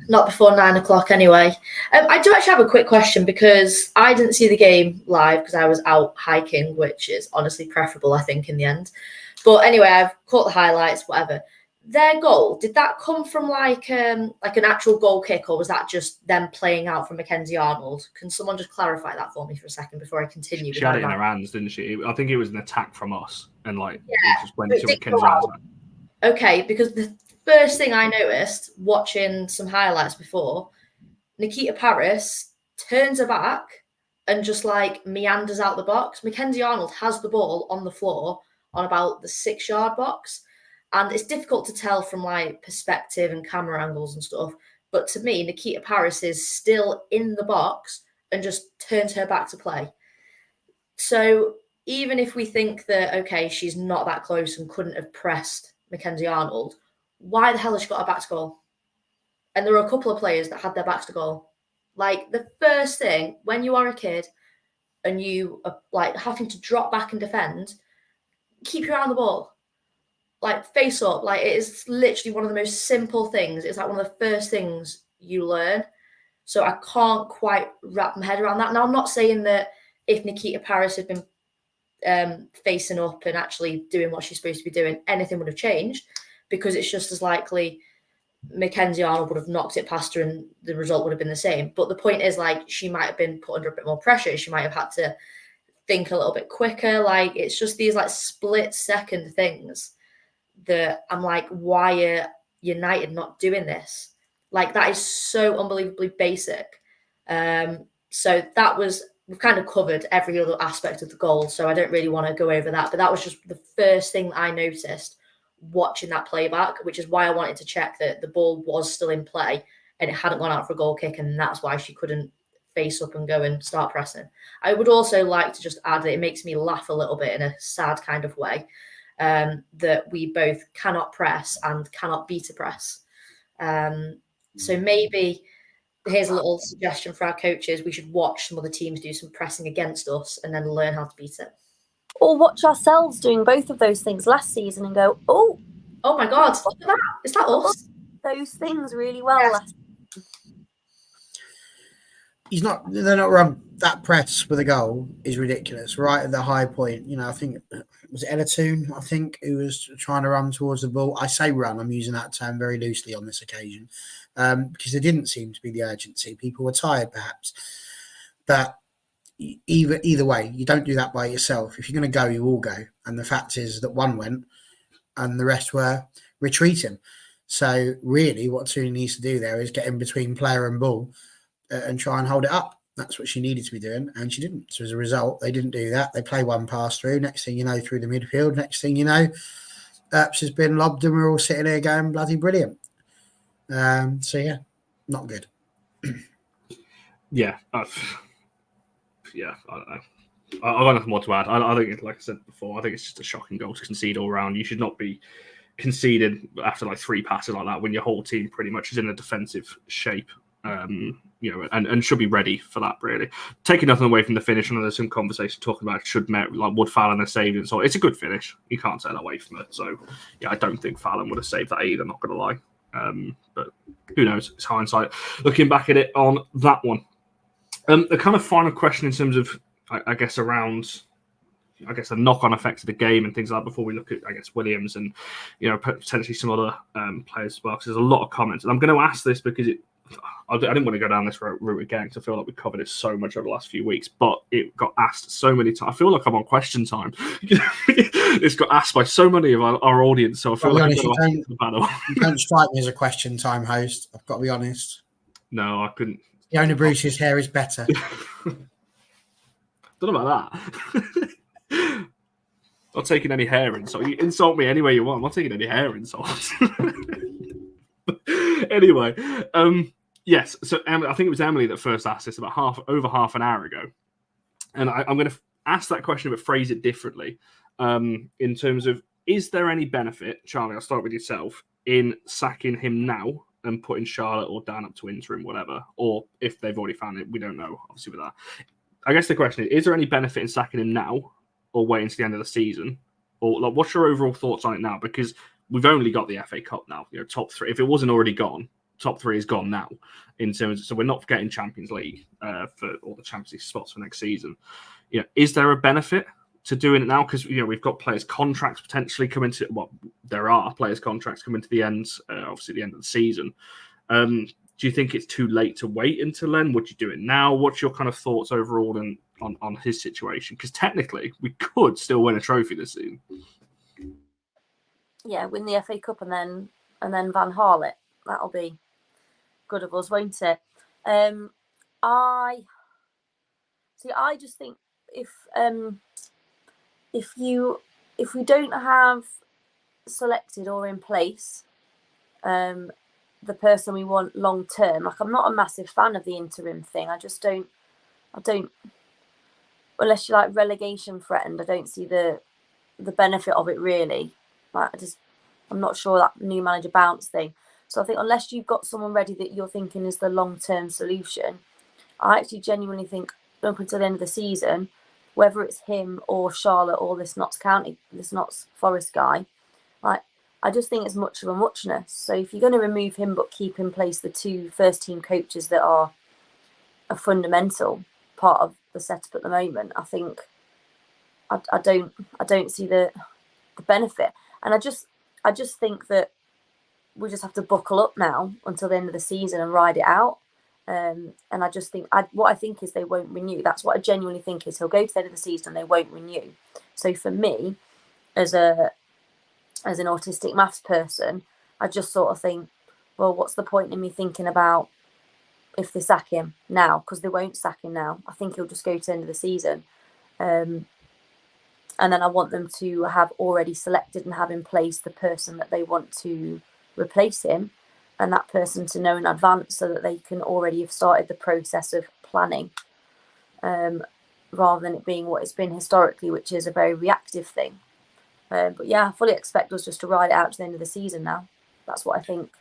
not before 9 o'clock anyway. I do actually have a quick question, because I didn't see the game live because I was out hiking, which is honestly preferable, I think, in the end. But anyway, I've caught the highlights, whatever. their goal, did that come from like an actual goal kick, or was that just them playing out from Mackenzie Arnold? Can someone just clarify that for me for a second before I continue? She had it in her hands, didn't she? I think it was an attack from us, and like yeah, it just went to Mackenzie Arnold. Okay, because the first thing I noticed watching some highlights before, Nikita Paris turns her back and just like meanders out the box. Mackenzie Arnold has the ball on the floor on about the 6-yard box. And it's difficult to tell from like perspective and camera angles and stuff. But to me, Nikita Paris is still in the box and just turns her back to play. So even if we think that, okay, she's not that close and couldn't have pressed Mackenzie Arnold, why the hell has she got her back to goal? And there are a couple of players that had their backs to goal. Like the first thing, when you are a kid and you are like having to drop back and defend, keep your eye on the ball. Like face up. Like it is literally one of the most simple things. It's like one of the first things you learn. So I can't quite wrap my head around that. Now, I'm not saying that if Nikita Paris had been facing up and actually doing what she's supposed to be doing, anything would have changed, because it's just as likely Mackenzie Arnold would have knocked it past her and the result would have been the same. But the point is, like, she might have been put under a bit more pressure. She might have had to think a little bit quicker. Like, it's just these like split second things that I'm like, why are United not doing this? Like, that is so unbelievably basic. So that was, we've kind of covered every other aspect of the goal, so I don't really want to go over that. But that was just the first thing that I noticed watching that playback, which is why I wanted to check that the ball was still in play and it hadn't gone out for a goal kick, and that's why she couldn't face up and go and start pressing. I would also like to just add that it makes me laugh a little bit in a sad kind of way, that we both cannot press and cannot beat a press. So maybe here's a little suggestion for our coaches. We should watch some other teams do some pressing against us and then learn how to beat it. Or watch ourselves doing both of those things last season and go, oh my God, look at that. Is that us? Those things really well last season. They're not wrong. That press with a goal is ridiculous. Right at the high point, I think was Ella Toon, I think, who was trying to run towards the ball. I say run, I'm using that term very loosely on this occasion, because there didn't seem to be the urgency. People were tired, perhaps. But either way, you don't do that by yourself. If you're going to go, you all go. And the fact is that one went and the rest were retreating. So really what Toon needs to do there is get in between player and ball and try and hold it up. That's what she needed to be doing, and she didn't. So as a result, they didn't do that. They play one pass through. Next thing you know, through the midfield. Next thing you know, Earps has been lobbed and we're all sitting here going bloody brilliant. So yeah, not good. Yeah. I don't know. I've got nothing more to add. I think, like I said before, I think it's just a shocking goal to concede all round. You should not be conceded after like 3 passes like that when your whole team pretty much is in a defensive shape. And should be ready for that, really. Taking nothing away from the finish, and there's some conversation talking about would Fallon have saved it. So it's a good finish. You can't take that away from it. So yeah, I don't think Fallon would have saved that either, not going to lie. But who knows? It's hindsight. Looking back at it on that one. The kind of final question in terms of, I guess, around, the knock-on effects of the game and things like that before we look at, Williams and, potentially some other players as well, because there's a lot of comments. And I'm going to ask this because I didn't want to go down this route again because I feel like we covered it so much over the last few weeks, but it got asked so many times. I feel like I'm on question time. It's got asked by so many of our audience, so I feel like you don't strike me as a question time host. I've got to be honest. No, I couldn't. Fiona Bruce's hair is better. Don't know about that. Not taking any hair insult. You insult me any way you want. I'm not taking any hair insults. Anyway, yes. So I think it was Emily that first asked this about over half an hour ago, and I'm going to ask that question but phrase it differently. In terms of, is there any benefit, Charlie? I'll start with yourself, in sacking him now and putting Charlotte or Dan up to interim, whatever, or if they've already found it, we don't know. Obviously, with that, I guess the question is there any benefit in sacking him now or waiting to the end of the season, or like, what's your overall thoughts on it now? Because we've only got the FA Cup now, top 3. If it wasn't already gone, top 3 is gone now. In terms of, so we're not getting Champions League for all the Champions League spots for next season. Is there a benefit to doing it now? Because we've got players' contracts potentially coming to. Well, there are players' contracts coming to the end. Obviously, the end of the season. Do you think it's too late to wait until then? Would you do it now? What's your kind of thoughts overall on his situation? Because technically, we could still win a trophy this season. Yeah, win the FA Cup and then Van Harlet. That'll be good of us, won't it? I just think if we don't have selected or in place the person we want long term, like I'm not a massive fan of the interim thing. I don't unless you're like relegation threatened, I don't see the benefit of it really. Like I'm not sure that new manager bounce thing. So I think unless you've got someone ready that you're thinking is the long-term solution, I actually genuinely think up until the end of the season, whether it's him or Charlotte or this Notts Forest guy, like I just think it's much of a muchness. So if you're going to remove him but keep in place the 2 first-team coaches that are a fundamental part of the setup at the moment, I think I don't see the benefit. And I just think that we just have to buckle up now until the end of the season and ride it out. And I just think what I think is they won't renew. That's what I genuinely think is he'll go to the end of the season and they won't renew. So for me, as an autistic maths person, I just sort of think, well, what's the point in me thinking about if they sack him now? Because they won't sack him now. I think he'll just go to the end of the season. And then I want them to have already selected and have in place the person that they want to replace him, and that person to know in advance so that they can already have started the process of planning, rather than it being what it's been historically, which is a very reactive thing. But yeah, I fully expect us just to ride it out to the end of the season now. That's what I think.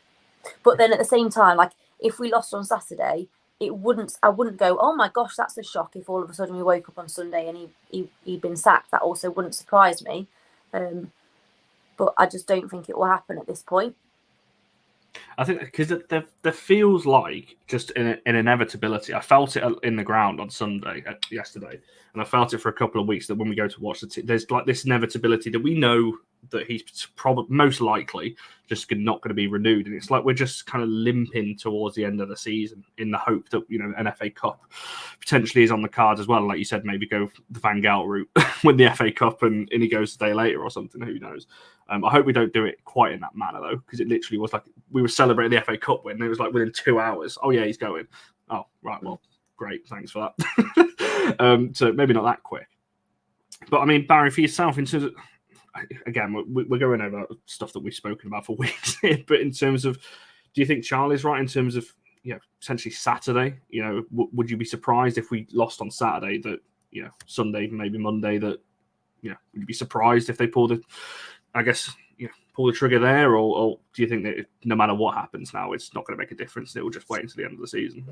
But then at the same time, like if we lost on Saturday, I wouldn't go, oh my gosh, that's a shock if all of a sudden we woke up on Sunday and he'd been sacked. That also wouldn't surprise me. But I just don't think it will happen at this point. I think because there feels like just an inevitability. I felt it in the ground on yesterday, and I felt it for a couple of weeks that when we go to watch there's like this inevitability that we know that he's probably most likely just not going to be renewed, and it's like we're just kind of limping towards the end of the season in the hope that an FA Cup potentially is on the cards as well. Like you said, maybe go the Van Gaal route, win the FA Cup, and he goes a day later or something. Who knows? I hope we don't do it quite in that manner though, because it literally was like we were celebrating the FA Cup win. And it was like within 2 hours. Oh yeah, he's going. Oh right, well, great, thanks for that. So maybe not that quick, but I mean, Barry, for yourself, in terms of, again, we're going over stuff that we've spoken about for weeks here, but in terms of, do you think Charlie's right in terms of potentially Saturday? Would you be surprised if we lost on Saturday? That Sunday, maybe Monday. That would you be surprised if they pulled it? I guess, pull the trigger there, or do you think that no matter what happens now, it's not going to make a difference? It will just wait until the end of the season.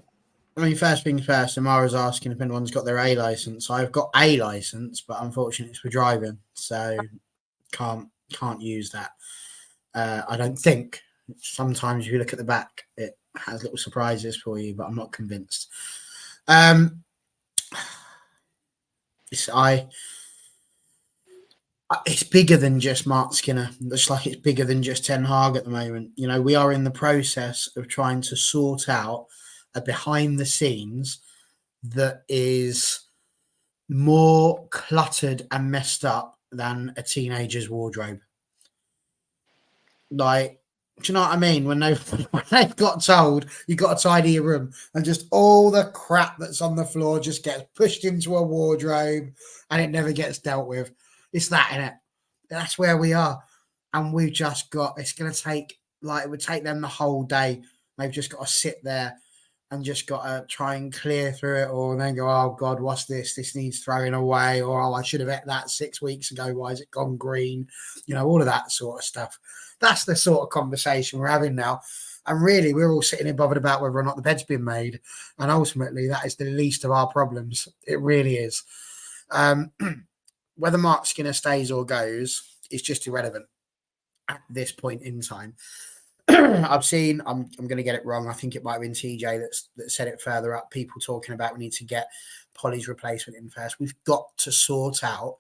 I mean, first things first, Amara's asking if anyone's got their A license. I've got a license, but unfortunately it's for driving, so can't use that. I don't think. Sometimes if you look at the back, it has little surprises for you, but I'm not convinced. It's bigger than just Marc Skinner. It's like it's bigger than just Ten Hag at the moment. We are in the process of trying to sort out a behind the scenes that is more cluttered and messed up than a teenager's wardrobe. Like, do you know what I mean? When they've got told you got to tidy your room, and just all the crap that's on the floor just gets pushed into a wardrobe and it never gets dealt with. It's that, innit? That's where we are. And we've just got, it's going to take, it would take them the whole day. They've just got to sit there and just got to try and clear through it all and then go, oh, God, what's this? This needs throwing away. Or, oh, I should have ate that 6 weeks ago. Why has it gone green? All of that sort of stuff. That's the sort of conversation we're having now. And really, we're all sitting here bothered about whether or not the bed's been made. And ultimately, that is the least of our problems. It really is. Whether Marc Skinner stays or goes is just irrelevant at this point in time. I've seen, I'm going to get it wrong. I think it might have been TJ that said it further up. People talking about we need to get Polly's replacement in first. We've got to sort out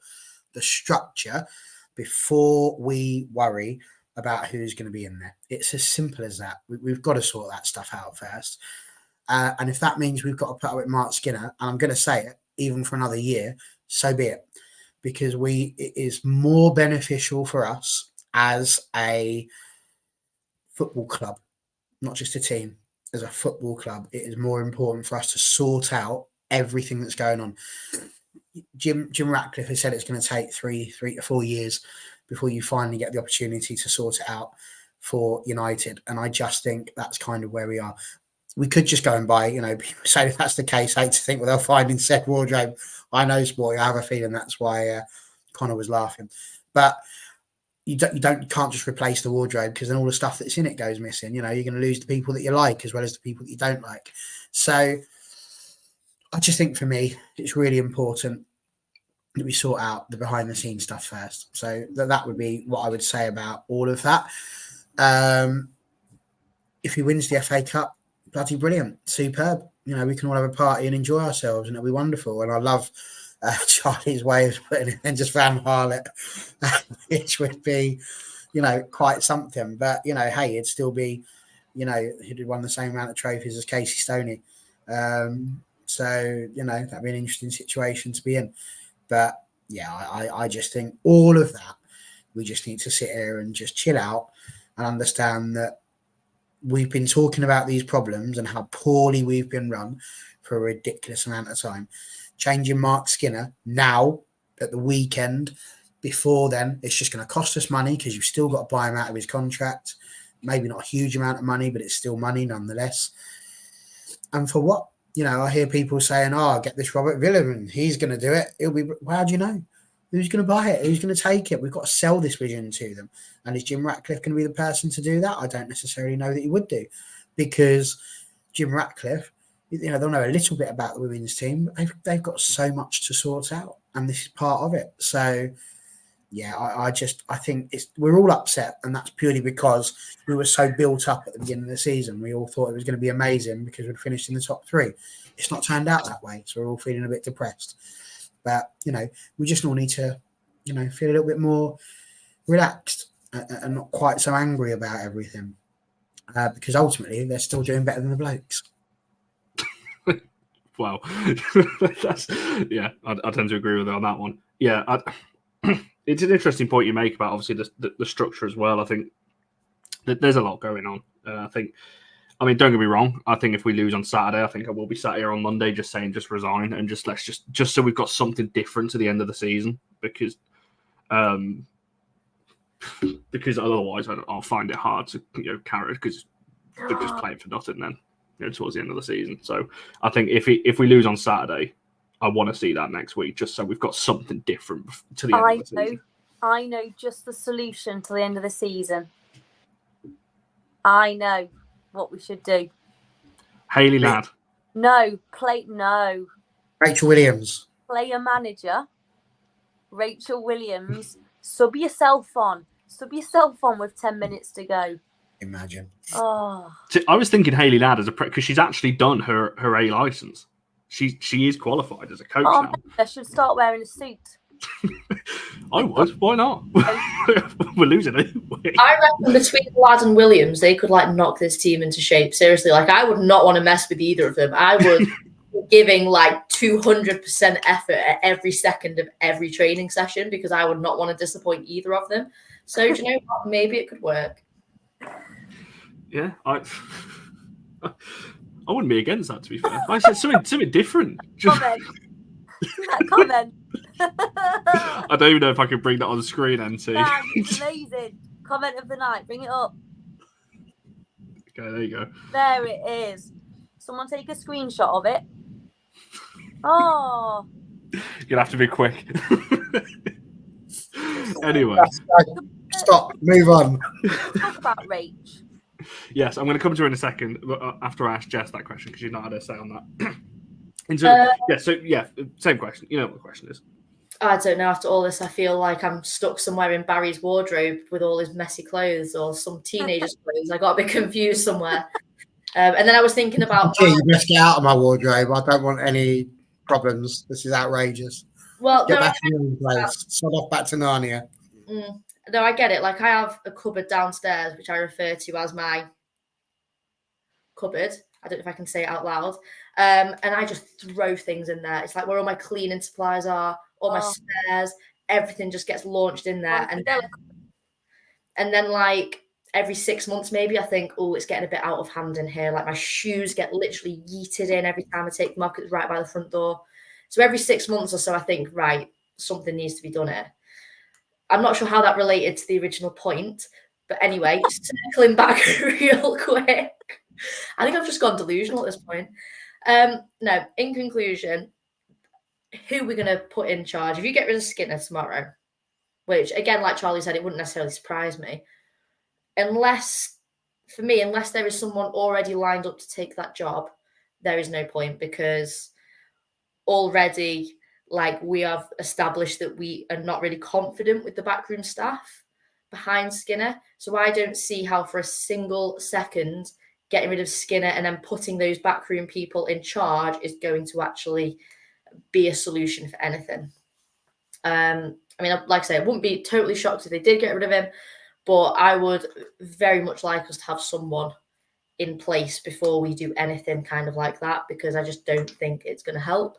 the structure before we worry about who's going to be in there. It's as simple as that. We've got to sort that stuff out first. And if that means we've got to put up with Marc Skinner, and I'm going to say it, even for another year, so be it. Because it is more beneficial for us as a football club, not just a team, as a football club. It is more important for us to sort out everything that's going on. Jim Ratcliffe has said it's going to take 3 to 4 years before you finally get the opportunity to sort it out for United. And I just think that's kind of where we are. We could just go and buy, people say if that's the case, I hate to think, well, they'll find in said wardrobe. I know, Sporty, I have a feeling that's why Connor was laughing. But you can't just replace the wardrobe, because then all the stuff that's in it goes missing. You're going to lose the people that you like as well as the people that you don't like. So I just think for me, it's really important that we sort out the behind the scenes stuff first. So that would be what I would say about all of that. If he wins the FA Cup, bloody brilliant, superb. We can all have a party and enjoy ourselves, and it'll be wonderful. And I love Charlie's way of putting it in, just Van Harlot, which would be, quite something. But, hey, it'd still be, he'd won the same amount of trophies as Casey Stoney. So, that'd be an interesting situation to be in. But, yeah, I just think all of that, we just need to sit here and just chill out and understand that we've been talking about these problems and how poorly we've been run for a ridiculous amount of time. Changing Marc Skinner now at the weekend, before then, it's just going to cost us money, because you've still got to buy him out of his contract. Maybe not a huge amount of money, but it's still money nonetheless. And for what? I hear people saying, get this Robert Villa and he's going to do it. It'll be, well, how do you know? Who's going to buy it? Who's going to take it? We've got to sell this vision to them. And is Jim Ratcliffe going to be the person to do that? I don't necessarily know that he would do, because Jim Ratcliffe, they'll know a little bit about the women's team. But they've got so much to sort out, and this is part of it. So, yeah, I think we're all upset, and that's purely because we were so built up at the beginning of the season. We all thought it was going to be amazing because we'd finished in the top 3. It's not turned out that way, so we're all feeling a bit depressed. But, we just all need to, feel a little bit more relaxed and not quite so angry about everything. Because ultimately, they're still doing better than the blokes. Wow. I tend to agree with her on that one. Yeah, it's an interesting point you make about, obviously, the structure as well. I think that there's a lot going on. Don't get me wrong. I think if we lose on Saturday, I think I will be sat here on Monday just saying just resign and just so we've got something different to the end of the season, because otherwise I'll find it hard to carry it, because they're just playing for nothing then towards the end of the season. So I think if we lose on Saturday, I want to see that next week, just so we've got something different to the end of the season. I know just the solution to the end of the season. I know what we should do. Hayley Ladd. No. Rachel Williams. Player manager. Rachel Williams. Sub yourself on with 10 minutes to go. Imagine. Oh. So I was thinking Hayley Ladd as because she's actually done her A license. She is qualified as a coach now. I should start wearing a suit. I would. Why not? We're losing anyway. I reckon between Ladd and Williams, they could knock this team into shape. Seriously, I would not want to mess with either of them. I would be giving 200% effort at every second of every training session, because I would not want to disappoint either of them. So do you know what? Maybe it could work. Yeah, I wouldn't be against that, to be fair. I said something different. Comment. I don't even know if I can bring that on the screen, NT. It's amazing. Comment of the night. Bring it up. Okay, there you go. There it is. Someone take a screenshot of it. Oh. You're going to have to be quick. Anyway. Stop. Move on. Talk about Rach. Yes, I'm going to come to her in a second after I ask Jess that question, because you've not had a say on that. Same question. You know what the question is. I don't know. After all this, I feel like I'm stuck somewhere in Barry's wardrobe with all his messy clothes, or some teenager's clothes. I got a bit confused somewhere. And then I was thinking about... You best get out of my wardrobe. I don't want any problems. This is outrageous. Well, Get no, back in your own place. Sod off back to Narnia. no, I get it. Like, I have a cupboard downstairs, which I refer to as my cupboard. I don't know if I can say it out loud. And I just throw things in there. It's like where all my cleaning supplies are, all my spares, everything just gets launched in there. And then like every 6 months, maybe, I think, oh, it's getting a bit out of hand in here. Like my shoes get literally yeeted in every time I take them off. It's right by the front door. So every 6 months or so, I think, right, something needs to be done here. I'm not sure how that related to the original point. But anyway, circling back real quick. I think I've just gone delusional at this point. No, in conclusion, who we're going to put in charge? If you get rid of Skinner tomorrow, which, again, like Charlie said, it wouldn't necessarily surprise me. Unless there is someone already lined up to take that job, there is no point, because already, like, we have established that we are not really confident with the backroom staff behind Skinner. So I don't see how for a single second getting rid of Skinner and then putting those backroom people in charge is going to actually be a solution for anything. I mean, like I say, I wouldn't be totally shocked if they did get rid of him, but I would very much like us to have someone in place before we do anything kind of like that, because I just don't think it's going to help.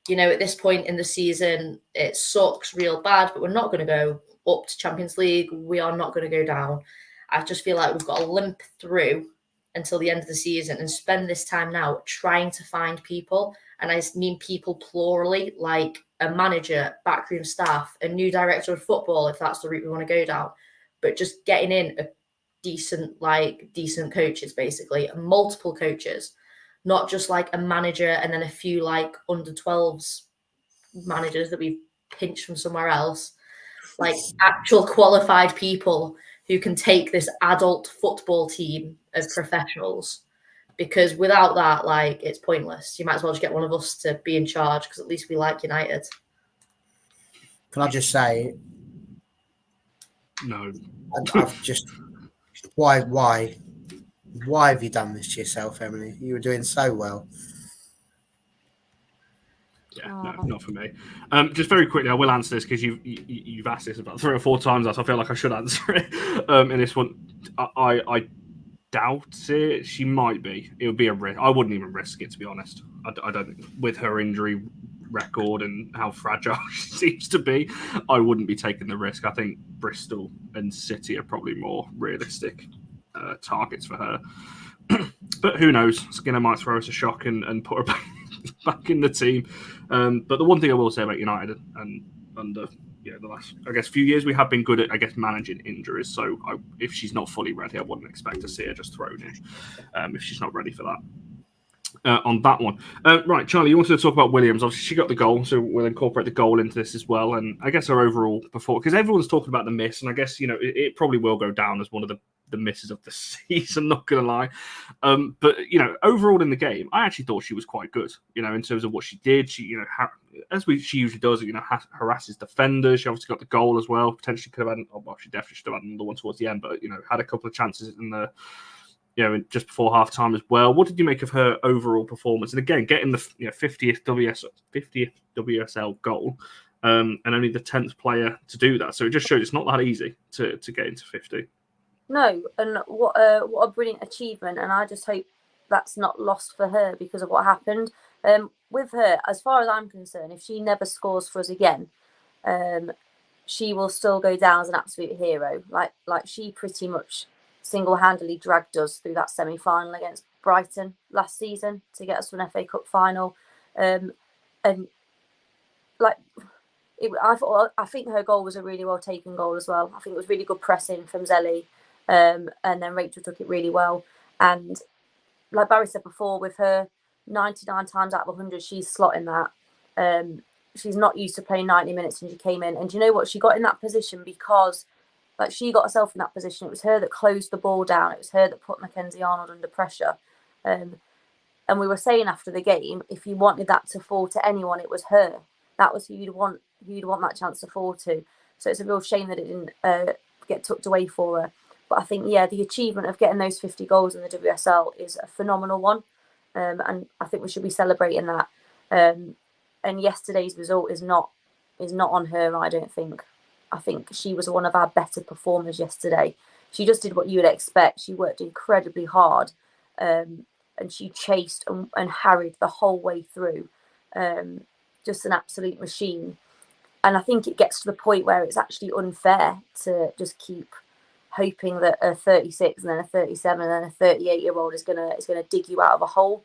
You know, at this point in the season, it sucks real bad, but we're not going to go up to Champions League. We are not going to go down. I just feel like we've got to limp through until the end of the season and spend this time now trying to find people. And I mean people plurally, like a manager, backroom staff, a new director of football, if that's the route we want to go down. But just getting in a decent coaches, basically, and multiple coaches, not just like a manager and then a few like under 12s managers that we've pinched from somewhere else, like actual qualified people who can take this adult football team of professionals. Because without that, like, it's pointless. You might as well just get one of us to be in charge, because at least we like United. Can I just say, No. I've just why have you done this to yourself, Emily? You were doing so well. Yeah, no, not for me. Just very quickly, I will answer this because you've asked this about 3 or 4 times. So I feel like I should answer it in this one. I doubt it. She might be. It would be a risk. I wouldn't even risk it, to be honest. I don't. With her injury record and how fragile she seems to be, I wouldn't be taking the risk. I think Bristol and City are probably more realistic targets for her. But who knows? Skinner might throw us a shock and put her back in the team. But the one thing I will say about United and under the last, I guess, few years, we have been good at, I guess, managing injuries. So if she's not fully ready, I wouldn't expect to see her just thrown in if she's not ready for that. On that one. Right, Charlie, you wanted to talk about Williams. Obviously, she got the goal, so we'll incorporate the goal into this as well. And I guess her overall performance, because everyone's talking about the miss, and I guess, it probably will go down as one of the misses of the season, not going to lie. But, overall in the game, I actually thought she was quite good, in terms of what she did. She, she usually does, harasses defenders. She obviously got the goal as well. Potentially could have had, she definitely should have had another one towards the end, but, had a couple of chances in the, just before half time as well. What did you make of her overall performance? And again, getting the 50th WSL goal, and only the 10th player to do that. So it just shows it's not that easy to get into 50. No, and what a brilliant achievement. And I just hope that's not lost for her because of what happened. With her, as far as I'm concerned, if she never scores for us again, she will still go down as an absolute hero. Like she pretty much single-handedly dragged us through that semi-final against Brighton last season to get us to an FA Cup final. I think her goal was a really well taken goal as well. I think it was really good pressing from Zelly, and then Rachel took it really well. And like Barry said before, with her 99 times out of 100, she's slotting that. She's not used to playing 90 minutes since she came in. And do you know what? She got in that position because she got herself in that position. It was her that closed the ball down. It was her that put Mackenzie Arnold under pressure. And we were saying after the game, if you wanted that to fall to anyone, it was her. That was who you'd want that chance to fall to. So it's a real shame that it didn't get tucked away for her. But I think, the achievement of getting those 50 goals in the WSL is a phenomenal one. And I think we should be celebrating that. And yesterday's result is not is not on her, I don't think. I think she was one of our better performers yesterday. She just did what you would expect. She worked incredibly hard, and she chased and harried the whole way through. Just an absolute machine. And I think it gets to the point where it's actually unfair to just keep hoping that a 36 and then a 37 and then a 38-year-old is gonna dig you out of a hole.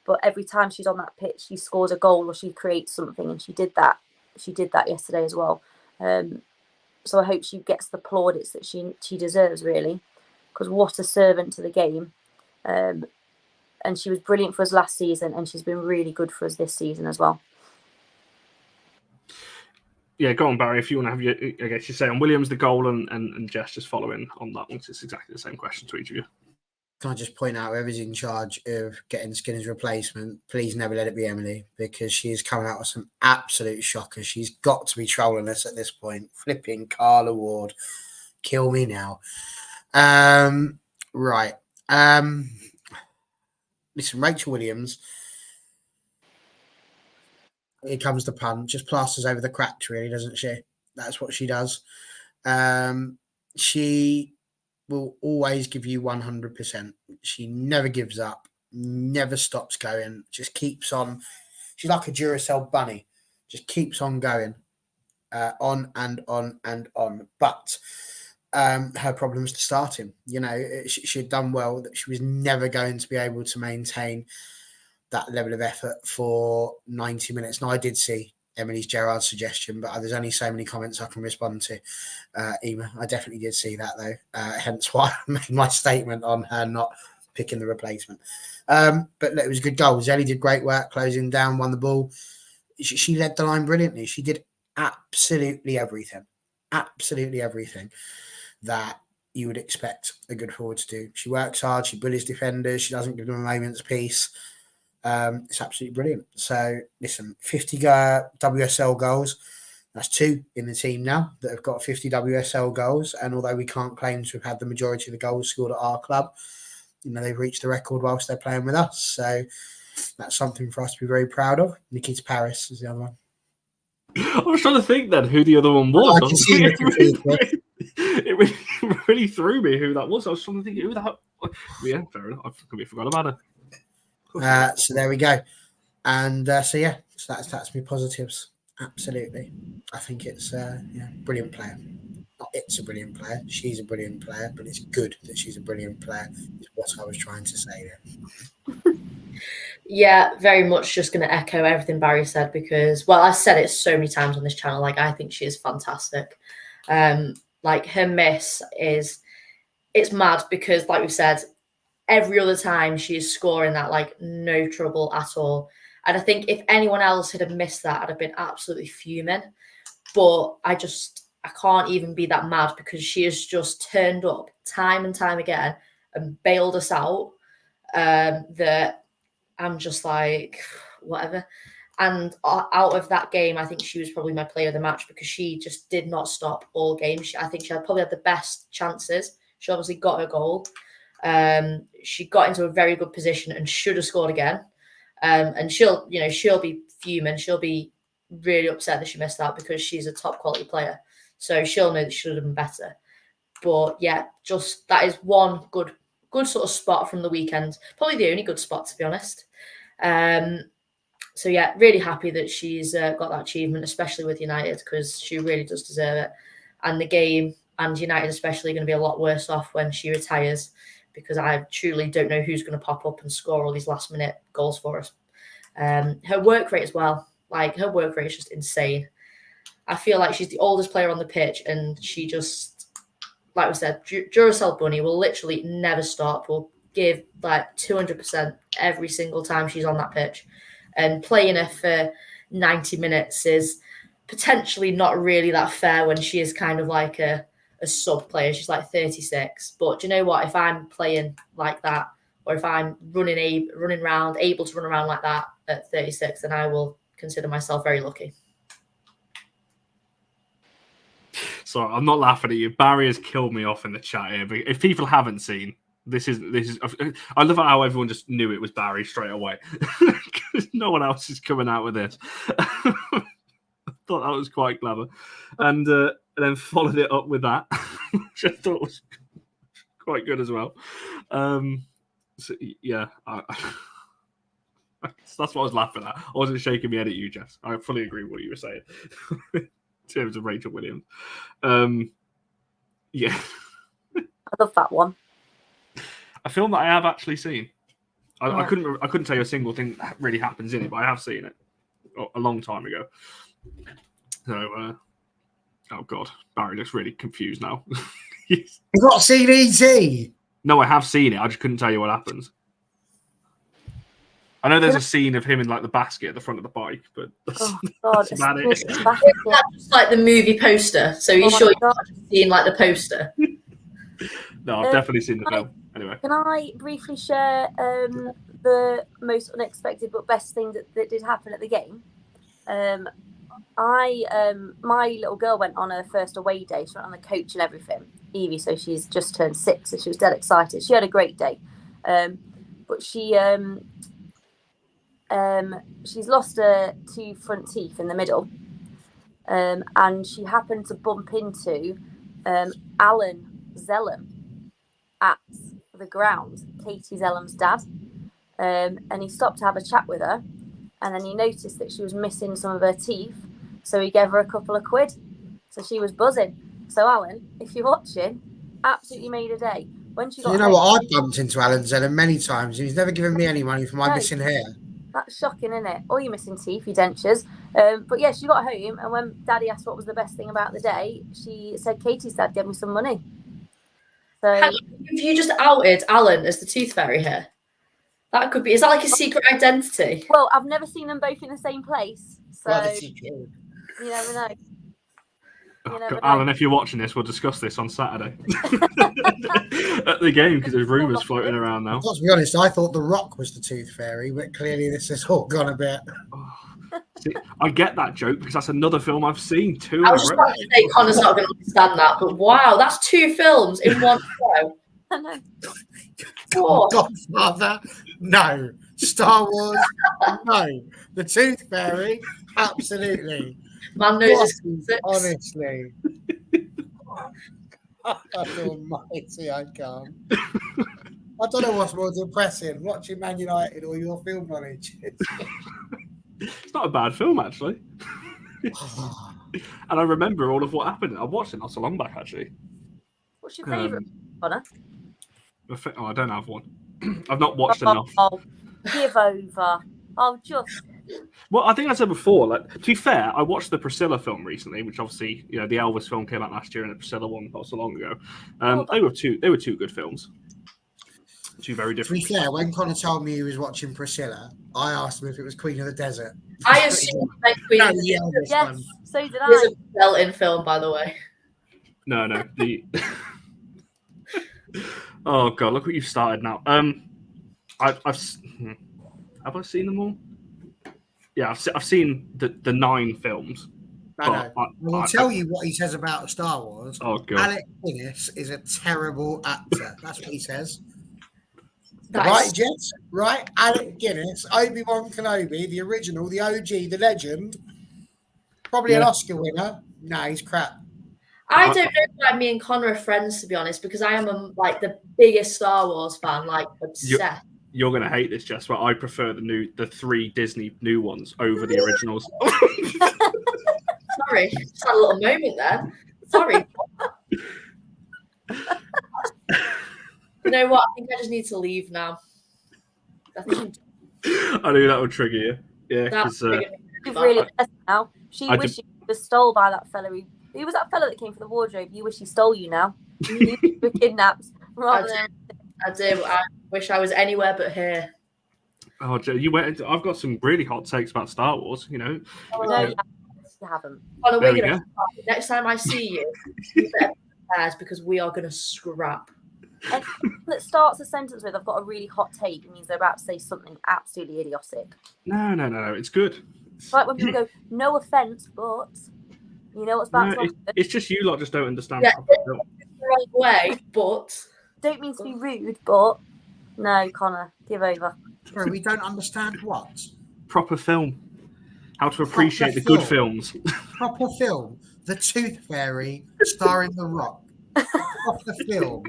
But every time she's on that pitch, she scores a goal or she creates something, and she did that. She did that yesterday as well. So I hope she gets the plaudits that she deserves, really, because what a servant to the game. And she was brilliant for us last season, and she's been really good for us this season as well. Yeah, go on, Barry, if you want to have your, I guess you say on Williams, the goal, and Jess just following on that one, because it's exactly the same question to each of you. Can I just point out, whoever's in charge of getting Skinner's replacement, please never let it be Emily, because she is coming out with some absolute shockers. She's got to be trolling us at this point. Flipping Carla Ward. Kill me now. Right. Listen, Rachel Williams, here comes the pun, just plasters over the cracks, really, doesn't she? That's what she does. She will always give you 100%. She never gives up, never stops going, just keeps on. She's like a Duracell bunny, just keeps on going, on and on and on. But her problem was to starting. You know, she had done well, that she was never going to be able to maintain that level of effort for 90 minutes. Now, I did see Emily's Gerrard's suggestion, but there's only so many comments I can respond to. Ema, I definitely did see that, though. Hence why I made my statement on her not picking the replacement. But look, it was a good goal. Zelly did great work closing down, won the ball. She led the line brilliantly. She did absolutely everything that you would expect a good forward to do. She works hard. She bullies defenders. She doesn't give them a moment's peace. It's absolutely brilliant. So, listen, 50 WSL goals. That's 2 in the team now that have got 50 WSL goals. And although we can't claim to have had the majority of the goals scored at our club, you know, they've reached the record whilst they're playing with us. So that's something for us to be very proud of. Nikita Paris is the other one. I was trying to think then who the other one was. I can see it really threw me who that was. I was trying to think who that. Yeah, fair enough. I completely forgot about her. So there we go. And so that's me positives. Absolutely. I think it's brilliant player. Not it's a brilliant player. She's a brilliant player, but it's good that she's a brilliant player is what I was trying to say there. Yeah, very much just going to echo everything Barry said because, well, I've said it so many times on this channel. Like, I think she is fantastic. Like, her miss it's mad because, like we've said, every other time she is scoring that, like, no trouble at all. And I think if anyone else had missed that, I'd have been absolutely fuming. But I can't even be that mad because she has just turned up time and time again and bailed us out. That I'm just like, whatever. And out of that game, I think she was probably my player of the match because she just did not stop all game. I think she probably had the best chances. She obviously got her goal. She got into a very good position and should have scored again. And she'll be fuming. She'll be really upset that she missed out because she's a top quality player. So she'll know that she should have been better. But yeah, just that is one good sort of spot from the weekend. Probably the only good spot, to be honest. So yeah, really happy that she's got that achievement, especially with United, because she really does deserve it. And the game and United especially are going to be a lot worse off when she retires, because I truly don't know who's going to pop up and score all these last minute goals for us. Her work rate as well. Like, her work rate is just insane. I feel like she's the oldest player on the pitch, and she just, like we said, Duracell Bunny will literally never stop. Will give like 200% every single time she's on that pitch. And playing her for 90 minutes is potentially not really that fair when she is kind of like a sub player. She's like 36. But do you know what? If I'm playing like that, or if I'm running around, able to run around like that at 36, then I will consider myself very lucky. Sorry, I'm not laughing at you. Barry has killed me off in the chat here. But if people haven't seen, this is. I love how everyone just knew it was Barry straight away because no one else is coming out with this. thought that was quite clever. And then followed it up with that, which I thought was quite good as well. So, yeah, that's what I was laughing at. I wasn't shaking my head at you, Jess. I fully agree with what you were saying in terms of Rachel Williams. Yeah. I love that one. A film that I have actually seen. I couldn't tell you a single thing that really happens in it, but I have seen it a long time ago. So, oh God, Barry looks really confused now. You've not seen E.T.? No, I have seen it. I just couldn't tell you what happens. I know there's a scene of him in like the basket at the front of the bike, but that's about it. That's like the movie poster. So you're sure you've not seen like the poster? No, I've definitely seen the film. Anyway, can I briefly share the most unexpected but best thing that did happen at the game? My little girl went on her first away day. She went on the coach and everything. Evie, so she's just turned 6, so she was dead excited. She had a great day, but she's lost her 2 front teeth in the middle, and she happened to bump into Alan Zellum at the ground, Katie Zellum's dad, and he stopped to have a chat with her, and then he noticed that she was missing some of her teeth, so he gave her a couple of quid, so she was buzzing. So Alan, if you're watching, absolutely made a day. When she got home, what, I've bumped into Alan Zellum many times, and he's never given me any money for my missing hair. That's shocking, isn't it? Or your missing teeth, your dentures. But yeah, she got home, and when Daddy asked what was the best thing about the day, she said Katie's dad gave me some money. So have you just outed Alan as the Tooth Fairy here? That could be. Is that like a secret identity? Well, I've never seen them both in the same place, so you never know. Alan, if you're watching this, we'll discuss this on Saturday at the game because there's rumours floating around now. To be honest, I thought The Rock was the Tooth Fairy, but clearly this has all gone a bit. See, I get that joke because that's another film I've seen too. I was just about to say Connor's not going to understand that, but wow, that's 2 films in one show. I know. Godfather, no. Star Wars, no. The Tooth Fairy, absolutely. Man knows honestly. That's almighty, I can't. I don't know what's more depressing, watching Man United or your film knowledge. It's not a bad film, actually. And I remember all of what happened. I watched it not so long back, actually. What's your favourite, Connor? I don't have one. I've not watched enough. Give over. Just... Well, I think I said before, like, to be fair, I watched the Priscilla film recently, which obviously, the Elvis film came out last year and the Priscilla one not so long ago. They were two good films. 2 very different. To be fair, when Connor told me he was watching Priscilla, I asked him if it was Queen of the Desert. I assumed Queen of the Desert. Yes, so did I. It's a well-in film, by the way. No, the. Oh God! Look what you've started now. Have I seen them all? Yeah, I've seen the 9 films. I will tell you what he says about Star Wars. Oh God! Alec Guinness is a terrible actor. That's what he says. Right, Jess? Right? Alec Guinness, Obi-Wan Kenobi, the original, the OG, the legend. Probably an Oscar winner. Nah, he's crap. I don't know why me and Connor are friends, to be honest, because I am the biggest Star Wars fan, obsessed. You're gonna hate this, Jess, but I prefer the 3 Disney new ones over the originals. Sorry, just had a little moment there. Sorry. You know what? I think I just need to leave now. I knew that would trigger you. Yeah, because you've really pressed now. She wishes she was stole by that fella. Who was that fella that came for the wardrobe? You wish he stole you now. You were kidnapped. I do. I wish I was anywhere but here. Oh, Joe, you went into. I've got some really hot takes about Star Wars. No, you haven't. Next time I see you, you better prepare because we are going to scrap. Anything that starts a sentence with "I've got a really hot take" means they're about to say something absolutely idiotic. No. It's good. It's like when people go, "No offense, but." You know what's about to happen? It's just you lot just don't understand. Yeah, the wrong way, but don't mean to be rude, but no, Connor, give over. Sorry, we don't understand what? Proper film. How to appreciate the good films. Proper film. The Tooth Fairy starring The Rock. Proper film.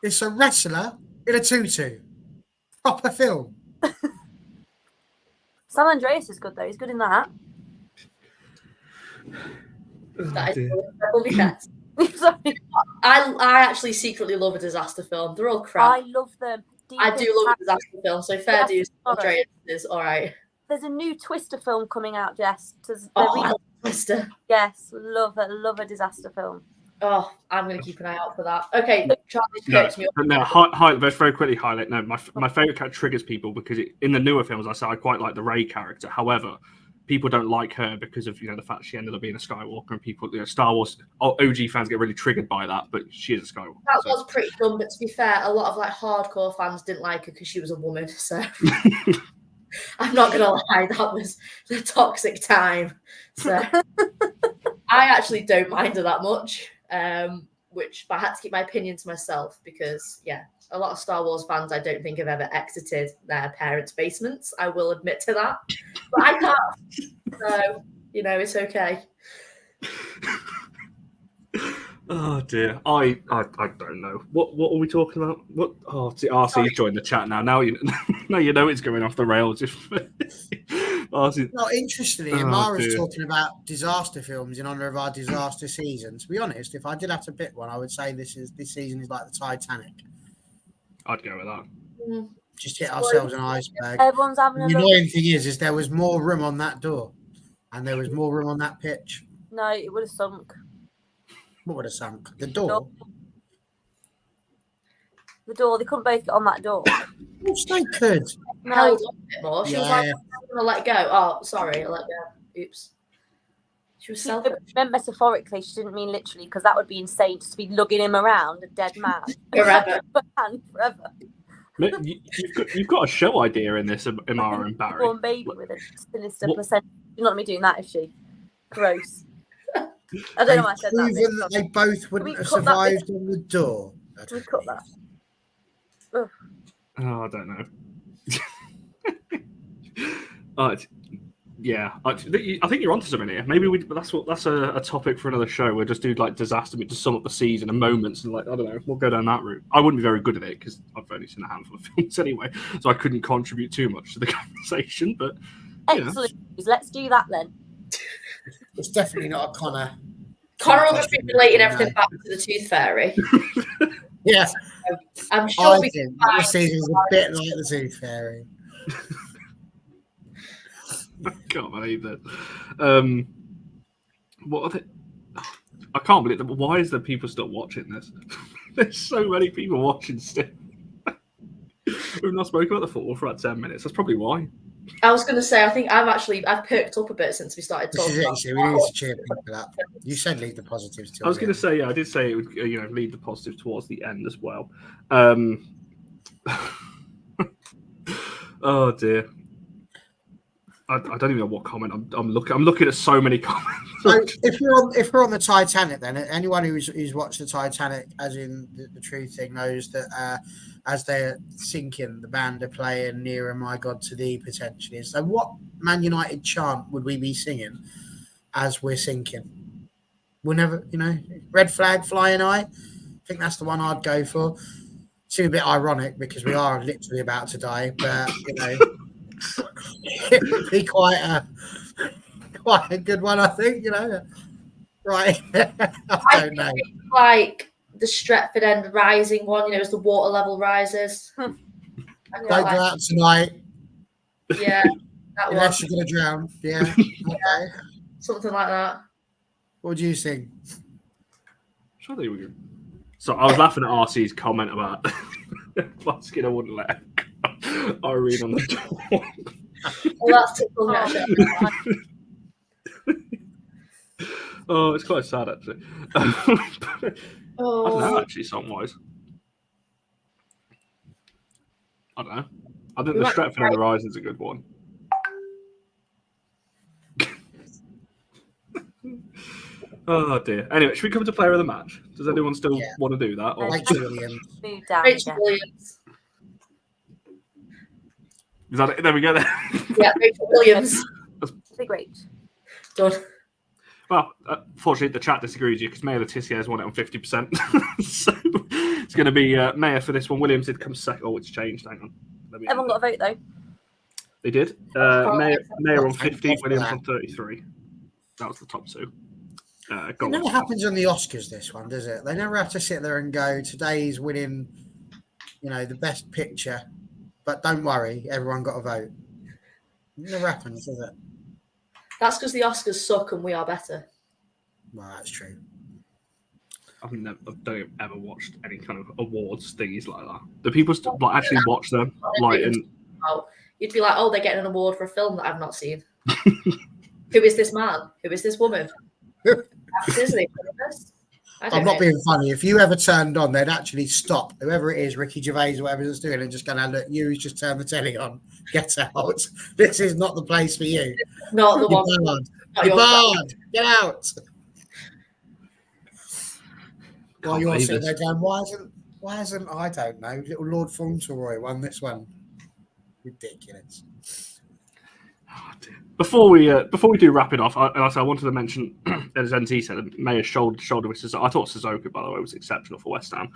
It's a wrestler in a tutu. Proper film. San Andreas is good though. He's good in that. That is yes. Sorry. I actually secretly love a disaster film. They're all crap. I love them. I do love a disaster film, so fair dues. Andreas is all right. There's a new Twister film coming out, Jess. Twister. Yes, love a disaster film. Oh, I'm going to keep an eye out for that. Okay, Charlie's jokes me up. Let's very quickly highlight. No, my favourite character triggers people because in the newer films, I say I quite like the Rey character. However, people don't like her because of the fact she ended up being a Skywalker, and people, Star Wars OG fans get really triggered by that. But she is a Skywalker. That was pretty dumb. But to be fair, a lot of hardcore fans didn't like her because she was a woman. So I'm not going to lie, that was the toxic time. So I actually don't mind her that much. But I had to keep my opinion to myself because, a lot of Star Wars fans I don't think have ever exited their parents' basements. I will admit to that. But I can't. So, it's okay. Oh dear, I don't know. What are we talking about? What? Oh, RC's joined the chat now. Now you know it's going off the rails. RC... Well, interestingly, Amara's talking about disaster films in honour of our disaster season. To be honest, if I did have to pick one, I would say this season is like the Titanic. I'd go with that. Just hit ourselves an iceberg. Everyone's having a The look. annoying thing is there was more room on that door, and there was more room on that pitch. No, it would have sunk. What would have sunk? The door. The door. They couldn't both get on that door. Which they could. No, Held on a bit more. She was like, Yeah. I'm going to let go. Oh, sorry, I let go. Oops. She was selfish. she meant metaphorically. She didn't mean literally, because that would be insane just to be lugging him around, a dead man. Forever. Forever. You've got a show idea in this, Amara and Barry. Born baby with a sinister percent. You're not me doing that, is she? Gross. I don't know why I said that. Proven that they both wouldn't have survived on the door. Can we cut that? Ugh. Oh, I don't know. I think you're onto something here. Maybe that's a topic for another show. We'll just do disaster, to sum up the season and moments, and I don't know. We'll go down that route. I wouldn't be very good at it because I've only seen a handful of films anyway, so I couldn't contribute too much to the conversation. But excellent. Let's do that then. It's definitely not a Connor. Connor will just be relating everything back to the Tooth Fairy. Yeah. I'm sure we think can this season's a bit like the Tooth Fairy. I can't believe that. What are they? I can't believe that. Why is there people still watching this? There's so many people watching still. We've not spoken about the football for about 10 minutes. That's probably why. I was going to say, I think I've perked up a bit since we started talking. This is it. We need to cheer people up. You said leave the positives. I was going to say, I did say it would, lead the positive towards the end as well. Oh dear. I don't even know what comment I'm looking. I'm looking at so many comments. So if we're on the Titanic, then anyone who's watched the Titanic, as in the true thing, knows that as they're sinking, the band are playing "Nearer, My God, to Thee" potentially. So, what Man United chant would we be singing as we're sinking? We'll never, red flag flying high. I think that's the one I'd go for. Seems a bit ironic because we are literally about to die, but it would be quite a good one, I think. Right? I don't know. Like the Stretford End Rising one, as the water level rises. Don't go out tonight. Yeah, that unless you're gonna drown. Yeah, okay. Something like that. What do you think? Sure, they were. So I was laughing at RC's comment about Baskin. I wouldn't let Irene on the door. Well, that's typical. Actually. Oh, it's quite sad actually. I don't know, actually, song-wise. I don't know. I think the Stretford on the Rise is a good one. Oh dear. Anyway, should we come to player of the match? Does anyone still want to do that? Or... Rachel Williams. Rachel Williams. Is that it? There we go. Then. Yeah, Rachel Williams. That'd be great. Done. Well, fortunately, the chat disagrees with you because Maya Letitia has won it on 50%. So it's going to be Maya for this one. Williams did come second. Oh, it's changed. Hang on. Everyone got a vote, though. They did. Maya on 50, Williams on 33. That was the top two. It never happens on the Oscars, this one, does it? They never have to sit there and go, today's winning, the best picture. But don't worry, everyone got a vote. It never happens, does it? That's because the Oscars suck and we are better. Well, that's true. I don't ever watched any kind of awards thingies like that. Do people actually watch them? You'd be like, oh, they're getting an award for a film that I've not seen. Who is this man? Who is this woman? I'm not being funny. If you ever turned on, they'd actually stop. Whoever it is, Ricky Gervais or whatever it's doing, and just going to look, you just turn the telly on. Get out. This is not the place for you. Not the one. You're barred. Get out. While you're sitting there going, why hasn't I don't know, little Lord Fauntleroy won this one? Ridiculous. Oh, dear. Before we do wrap it off, I wanted to mention, as NT said, Mayor's shoulder with Suzuki. I thought Suzuki, by the way, was exceptional for West Ham.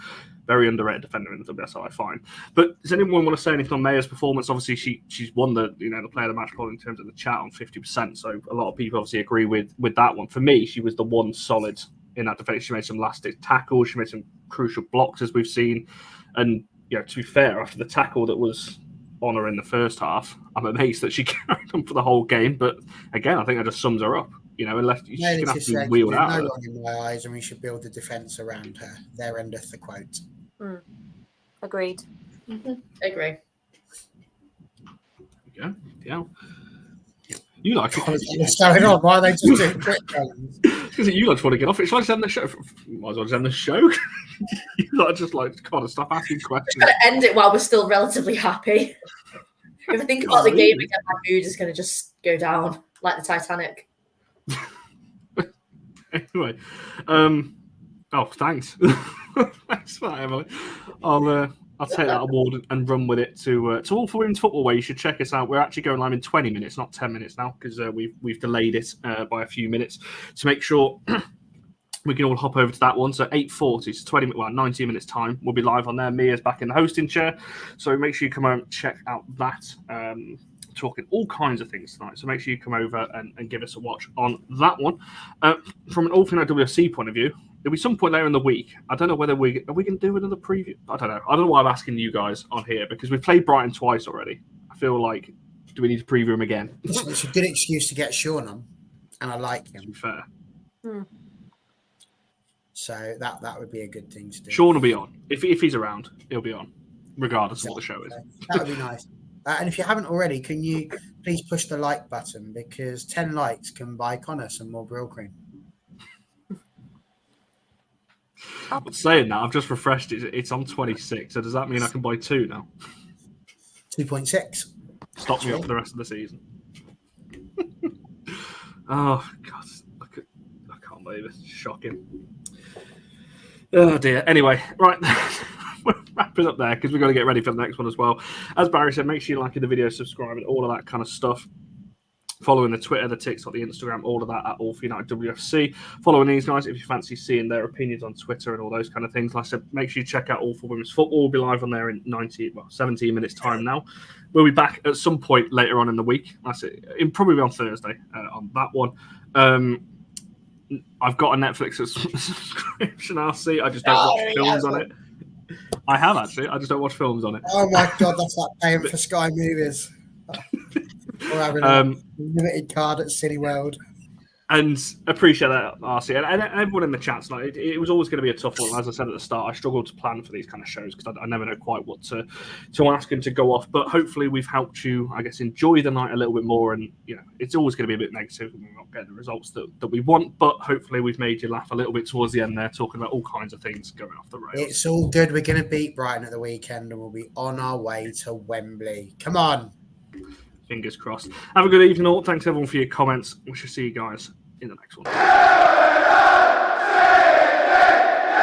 Very underrated defender in the WSL, I find. But does anyone want to say anything on Mayor's performance? Obviously, she's won the player of the match poll in terms of the chat on 50%. So a lot of people obviously agree with that one. For me, she was the one solid in that defence. She made some last-ditch tackles. She made some crucial blocks, as we've seen. And to be fair, after the tackle that was on her in the first half, I'm amazed that she carried on for the whole game. But again, I think that just sums her up. Unless she's going to have to be wheeled out. No one in my eyes, and we should build a defence around her. There endeth the quote. Agreed. Mm-hmm. Agree. Yeah. You like it? What's going on? Why are they just doing quick ones? Because you like to want to get off it. Shall I just end the show? Might as well just end the show. You like just God, stop asking questions. We're going to end it while we're still relatively happy. If I think about the game again, my mood is going to just go down like the Titanic. Anyway, thanks. Thanks for that, Emily. I'll take that award and run with it to All for Women's Football, where you should check us out. We're actually going live in 20 minutes, not 10 minutes now, because we've delayed it by a few minutes to make sure we can all hop over to that one. So 8:40, so 19 minutes time, we'll be live on there. Mia's back in the hosting chair, so make sure you come over and check out that. Talking all kinds of things tonight, so make sure you come over and give us a watch on that one. From an All for United WSC point of view, there'll be some point later in the week. I don't know whether are we going to do another preview. I don't know why I'm asking you guys on here, because we've played Brighton twice already. I feel like, do we need to preview them again? It's a good excuse to get Sean on, and I like him. To be fair. So that would be a good thing to do. Sean will be on. If he's around, he'll be on, regardless of what the show is. That would be nice. And if you haven't already, can you please push the like button, because 10 likes can buy Connor some more Brill cream. But saying that, I've just refreshed it. It's on 26. So does that mean I can buy 2 now? 2.6. Stop me up for the rest of the season. Oh, God. I can't believe it. It's shocking. Oh, dear. Anyway, right. We're wrapping up there because we've got to get ready for the next one as well. As Barry said, make sure you like the video, subscribe, and all of that kind of stuff. Following the Twitter, the TikTok, the Instagram, all of that at All for United WFC. Following these guys if you fancy seeing their opinions on Twitter and all those kind of things. Like I said, make sure you check out All for Women's Football. We'll be live on there in 17 minutes time now. We'll be back at some point later on in the week. That's it. It'll probably be on Thursday on that one. I've got a Netflix subscription, RC. I just don't watch films on it. I have actually. I just don't watch films on it. Oh my God, that's like paying for Sky Movies. Or having a limited card at Cineworld. And appreciate that, RC. And everyone in the chat's like, it was always going to be a tough one. As I said at the start, I struggled to plan for these kind of shows because I never know quite what to ask and to go off. But hopefully we've helped you, I guess, enjoy the night a little bit more. And, it's always going to be a bit negative when we're not getting the results that we want. But hopefully we've made you laugh a little bit towards the end there, talking about all kinds of things going off the rails. It's all good. We're going to beat Brighton at the weekend and we'll be on our way to Wembley. Come on. Fingers crossed. Have a good evening all. Thanks everyone for your comments. We shall see you guys in the next one.